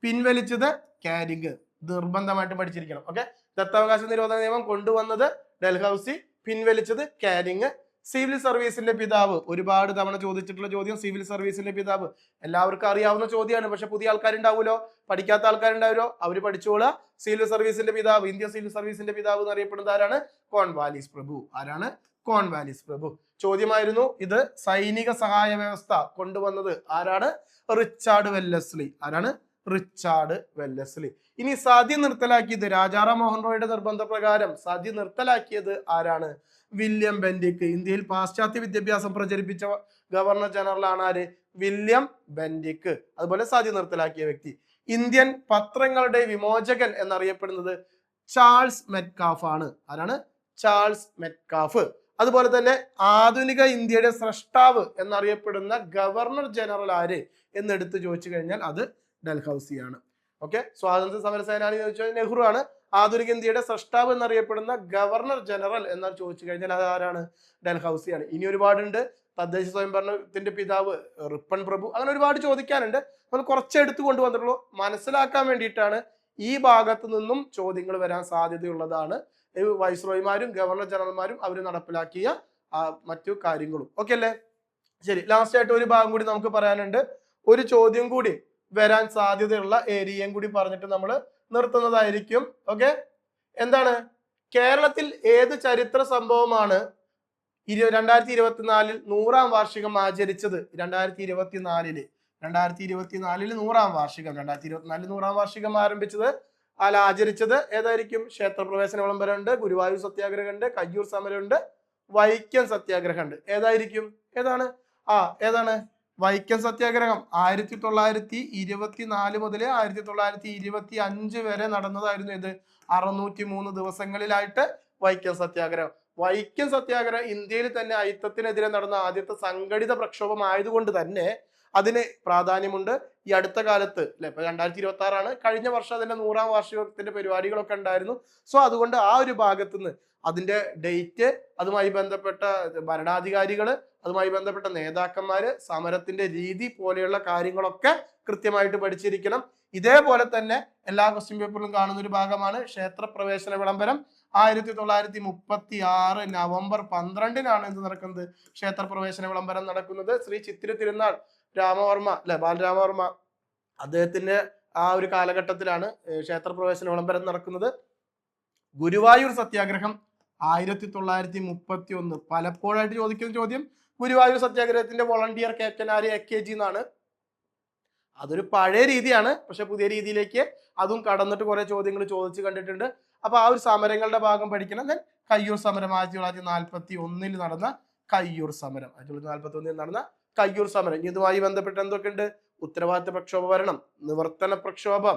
പിൻവലിച്ചത് കാരിങ്. നിർബന്ധമായിട്ട് പഠിച്ചിരിക്കണം. ഓക്കെ, ദത്താവകാശ നിരോധന നിയമം കൊണ്ടുവന്നത് ഡൽഹൌസി, പിൻവലിച്ചത് കാരിങ്. സിവിൽ സർവീസിന്റെ പിതാവ്, ഒരുപാട് തവണ ചോദിച്ചിട്ടുള്ള ചോദ്യം, സിവിൽ സർവീസിന്റെ പിതാവ് എല്ലാവർക്കും അറിയാവുന്ന ചോദ്യമാണ്. പക്ഷെ പുതിയ ആൾക്കാരുണ്ടാവുമല്ലോ, പഠിക്കാത്ത ആൾക്കാരുണ്ടാവുമല്ലോ, അവര് പഠിച്ചോളുക. സിവിൽ സർവീസിന്റെ പിതാവ്, ഇന്ത്യൻ സിവിൽ സർവീസിന്റെ പിതാവ് എന്നറിയപ്പെടുന്നത് ആരാണ്? കോൺവാലിസ് പ്രഭു. ആരാണ്? കോൺവാലിസ് പ്രഭു. ചോദ്യമായിരുന്നു ഇത്. സൈനിക സഹായ വ്യവസ്ഥ കൊണ്ടുവന്നത് ആരാണ്? Richard Wellesley. ആരാണ്? Richard Wellesley. ഇനി സതി നിർത്തലാക്കിയത്, രാജാറാം മോഹൻ റോയുടെ നിർബന്ധപ്രകാരം സതി നിർത്തലാക്കിയത് ആരാണ്? William Bentinck. ഇന്ത്യയിൽ പാശ്ചാത്യ വിദ്യാഭ്യാസം പ്രചരിപ്പിച്ച ഗവർണർ ജനറൽ ആണ് ആര്? William Bentinck. അതുപോലെ സതി നിർത്തലാക്കിയ വ്യക്തി. ഇന്ത്യൻ പത്രങ്ങളുടെ വിമോചകൻ എന്നറിയപ്പെടുന്നത് ചാൾസ് മെറ്റ്കാഫ് ആണ്. ആരാണ്? Charles Metcalfe. അതുപോലെ തന്നെ ആധുനിക ഇന്ത്യയുടെ സ്രഷ്ടാവ് എന്നറിയപ്പെടുന്ന ഗവർണർ ജനറൽ ആര് എന്നെടുത്ത് ചോദിച്ചു കഴിഞ്ഞാൽ അത് ഡൽഹൌസിയാണ്. ഓക്കെ, സ്വാതന്ത്ര്യ സമര സേനാനി ചോദിച്ചാൽ നെഹ്റു ആണ്. ആധുനിക ഇന്ത്യയുടെ സൃഷ്ടാവ് എന്നറിയപ്പെടുന്ന ഗവർണർ ജനറൽ എന്നാൽ ചോദിച്ചു കഴിഞ്ഞാൽ അത് ആരാണ്? ഡൽഹൌസിയാണ്. ഇനി ഒരുപാടുണ്ട്. തദ്ദേശ സ്വയംഭരണത്തിന്റെ പിതാവ് റിപ്പൺ പ്രഭു, അങ്ങനെ ഒരുപാട് ചോദിക്കാനുണ്ട്. നമ്മൾ കുറച്ച് എടുത്തു കൊണ്ടുവന്നിട്ടുള്ളൂ. മനസ്സിലാക്കാൻ വേണ്ടിയിട്ടാണ്. ഈ ഭാഗത്ത് നിന്നും ചോദ്യങ്ങൾ വരാൻ സാധ്യതയുള്ളതാണ്. വൈസ്രോയിമാരും ഗവർണർ ജനറൽമാരും അവർ നടപ്പിലാക്കിയ മറ്റു കാര്യങ്ങളും. ഓക്കെ അല്ലേ? ശരി, ലാസ്റ്റ് ആയിട്ട് ഒരു ഭാഗം കൂടി നമുക്ക് പറയാനുണ്ട്. ഒരു ചോദ്യം കൂടി വരാൻ സാധ്യതയുള്ള ഏരിയയും കൂടി പറഞ്ഞിട്ട് നമ്മൾ നിർത്തുന്നതായിരിക്കും. ഓക്കെ, എന്താണ്? കേരളത്തിൽ ഏത് ചരിത്ര സംഭവമാണ് 2024 100ാം വാർഷികം ആചരിച്ചത്? 2024 100ാം വാർഷികം, 2024 100ാം വാർഷികം ആരംഭിച്ചത് ആചരിച്ചത് ഏതായിരിക്കും? ക്ഷേത്രപ്രവേശന വിളംബരം ഉണ്ട്, ഗുരുവായൂർ സത്യാഗ്രഹം ഉണ്ട്, കയ്യൂർ സമരം ഉണ്ട്, വൈക്കം സത്യാഗ്രഹം ഉണ്ട്. ഏതായിരിക്കും? ഏതാണ്? ഏതാണ്? വൈക്കം സത്യാഗ്രഹം 1924 മുതൽ 1925 വരെ നടന്നതായിരുന്നു. ഇത് 603 ദിവസങ്ങളിലായിട്ട് വൈക്കം സത്യാഗ്രഹം. വൈക്കം സത്യാഗ്രഹം ഇന്ത്യയിൽ തന്നെ അയിത്തത്തിനെതിരെ നടന്ന ആദ്യത്തെ സംഘടിത പ്രക്ഷോഭം ആയതുകൊണ്ട് തന്നെ അതിന് പ്രാധാന്യമുണ്ട്. ഈ അടുത്ത കാലത്ത് അല്ലെ, ഇപ്പൊ 2026 കഴിഞ്ഞ വർഷം അതിന്റെ 100ാം വാർഷികത്തിന്റെ പരിപാടികളൊക്കെ ഉണ്ടായിരുന്നു. സോ അതുകൊണ്ട് ആ ഒരു ഭാഗത്തുനിന്ന് അതിന്റെ ഡേറ്റ്, അതുമായി ബന്ധപ്പെട്ട ഭരണാധികാരികള്, അതുമായി ബന്ധപ്പെട്ട നേതാക്കന്മാര്, സമരത്തിന്റെ രീതി പോലെയുള്ള കാര്യങ്ങളൊക്കെ കൃത്യമായിട്ട് പഠിച്ചിരിക്കണം. ഇതേപോലെ തന്നെ എല്ലാ ക്വസ്റ്റ്യൻ പേപ്പറിലും കാണുന്ന ഒരു ഭാഗമാണ് ക്ഷേത്രപ്രവേശന വിളംബരം. 1936 നവംബർ 12-നാണ് എന്ത് നടക്കുന്നത്? ക്ഷേത്രപ്രവേശന വിളംബരം നടക്കുന്നത്. ശ്രീ ചിത്തിര തിരുനാൾ രാമവർമ്മ അല്ലെ, ബാലരാമവർമ്മ, അദ്ദേഹത്തിന്റെ ആ ഒരു കാലഘട്ടത്തിലാണ് ക്ഷേത്രപ്രവേശന വിളംബരം നടക്കുന്നത്. ഗുരുവായൂർ സത്യാഗ്രഹം 1931. പലപ്പോഴായിട്ട് ചോദിക്കുന്ന ചോദ്യം ഗുരുവായൂർ സത്യാഗ്രഹത്തിന്റെ വോളണ്ടിയർ ക്യാപ്റ്റൻ ആര്? AKG എന്നാണ്. അതൊരു പഴയ രീതിയാണ്, പക്ഷെ പുതിയ രീതിയിലേക്ക് അതും കടന്നിട്ട് കുറെ ചോദ്യങ്ങൾ ചോദിച്ചു കണ്ടിട്ടുണ്ട്. അപ്പൊ ആ ഒരു സമരങ്ങളുടെ ഭാഗം പഠിക്കണം. ദെൻ കയ്യൂർ സമരം 1941 നടന്ന കയ്യൂർ സമരം, 1941 നടന്ന കയ്യൂർ സമരം. ഇതുമായി ബന്ധപ്പെട്ട് എന്തൊക്കെയുണ്ട്? ഉത്തരവാദിത്ത പ്രക്ഷോഭ ഭരണം, നിവർത്തന പ്രക്ഷോഭം,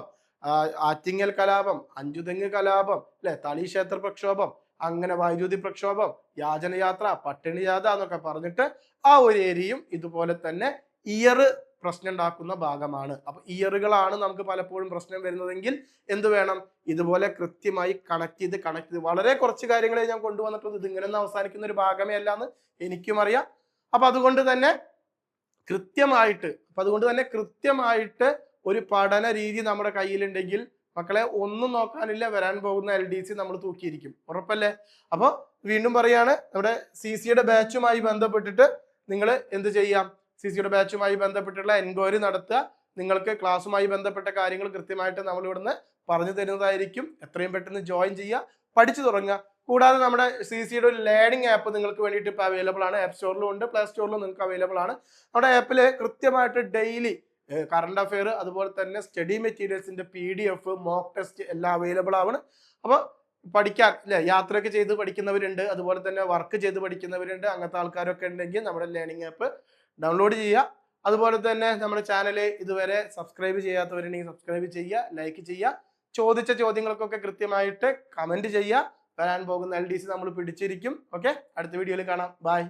ആറ്റിങ്ങൽ കലാപം, അഞ്ചുതെങ്ങ് കലാപം അല്ലെ, തളി ക്ഷേത്ര പ്രക്ഷോഭം, അങ്ങനെ വൈദ്യുതി പ്രക്ഷോഭം, യാചനയാത്ര, പട്ടിണി ജാഥ എന്നൊക്കെ പറഞ്ഞിട്ട് ആ ഒരു ഏരിയയും ഇതുപോലെ തന്നെ ഇയർ പ്രശ്നം ഉണ്ടാക്കുന്ന ഭാഗമാണ്. അപ്പൊ ഇയറുകളാണ് നമുക്ക് പലപ്പോഴും പ്രശ്നം വരുന്നതെങ്കിൽ എന്ത് വേണം? ഇതുപോലെ കൃത്യമായി കണക്ട് ചെയ്ത് വളരെ കുറച്ച് കാര്യങ്ങളെ ഞാൻ കൊണ്ടുവന്നിട്ടുള്ളത്. ഇത് ഇങ്ങനെ അവസാനിക്കുന്ന ഒരു ഭാഗമേ അല്ല എന്ന് എനിക്കും അറിയാം. അപ്പൊ അതുകൊണ്ട് തന്നെ കൃത്യമായിട്ട് ഒരു പഠന രീതി നമ്മുടെ കയ്യിലുണ്ടെങ്കിൽ മക്കളെ ഒന്നും നോക്കാനില്ല, വരാൻ പോകുന്ന LDC നമ്മൾ തൂക്കിയിരിക്കും. ഉറപ്പല്ലേ? അപ്പോൾ വീണ്ടും പറയാണ്, നമ്മുടെ CCയുടെ ബാച്ചുമായി ബന്ധപ്പെട്ടിട്ട് നിങ്ങൾ എന്ത് ചെയ്യാം? CCയുടെ ബാച്ചുമായി ബന്ധപ്പെട്ടുള്ള എൻക്വയറി നടത്തുക. നിങ്ങൾക്ക് ക്ലാസ്സുമായി ബന്ധപ്പെട്ട കാര്യങ്ങൾ കൃത്യമായിട്ട് നമ്മൾ ഇവിടുന്ന് പറഞ്ഞു തരുന്നതായിരിക്കും. എത്രയും പെട്ടെന്ന് ജോയിൻ ചെയ്യുക, പഠിച്ചു തുടങ്ങുക. കൂടാതെ നമ്മുടെ CCയുടെ ഒരു ലേണിംഗ് ആപ്പ് നിങ്ങൾക്ക് വേണ്ടിയിട്ട് ഇപ്പോൾ അവൈലബിൾ ആണ്. ആപ്പ് സ്റ്റോറിലും ഉണ്ട്, പ്ലേ സ്റ്റോറിലും നിങ്ങൾക്ക് അവൈലബിൾ ആണ്. നമ്മുടെ ആപ്പിൽ കൃത്യമായിട്ട് ഡെയിലി കറണ്ട് അഫെയർ, അതുപോലെ തന്നെ സ്റ്റഡി മെറ്റീരിയൽസിന്റെ PDF, മോക്ക് ടെസ്റ്റ് എല്ലാം അവൈലബിൾ ആണ്. അപ്പോൾ പഠിക്കാൻ അല്ലെ, യാത്രയൊക്കെ ചെയ്ത് പഠിക്കുന്നവരുണ്ട്, അതുപോലെ തന്നെ വർക്ക് ചെയ്ത് പഠിക്കുന്നവരുണ്ട്. അങ്ങനത്തെ ആൾക്കാരൊക്കെ ഉണ്ടെങ്കിൽ നമ്മുടെ ലേണിംഗ് ആപ്പ് ഡൗൺലോഡ് ചെയ്യുക. അതുപോലെ തന്നെ നമ്മുടെ ചാനൽ ഇതുവരെ സബ്സ്ക്രൈബ് ചെയ്യാത്തവരുണ്ടെങ്കിൽ സബ്സ്ക്രൈബ് ചെയ്യുക, ലൈക്ക് ചെയ്യുക. ചോദിച്ച ചോദ്യങ്ങൾക്കൊക്കെ കൃത്യമായിട്ട് കമന്റ് ചെയ്യുക. വരാൻ പോകുന്ന LDC നമ്മൾ പിടിച്ചിരിക്കും. ഓക്കെ, അടുത്ത വീഡിയോയിൽ കാണാം. ബൈ.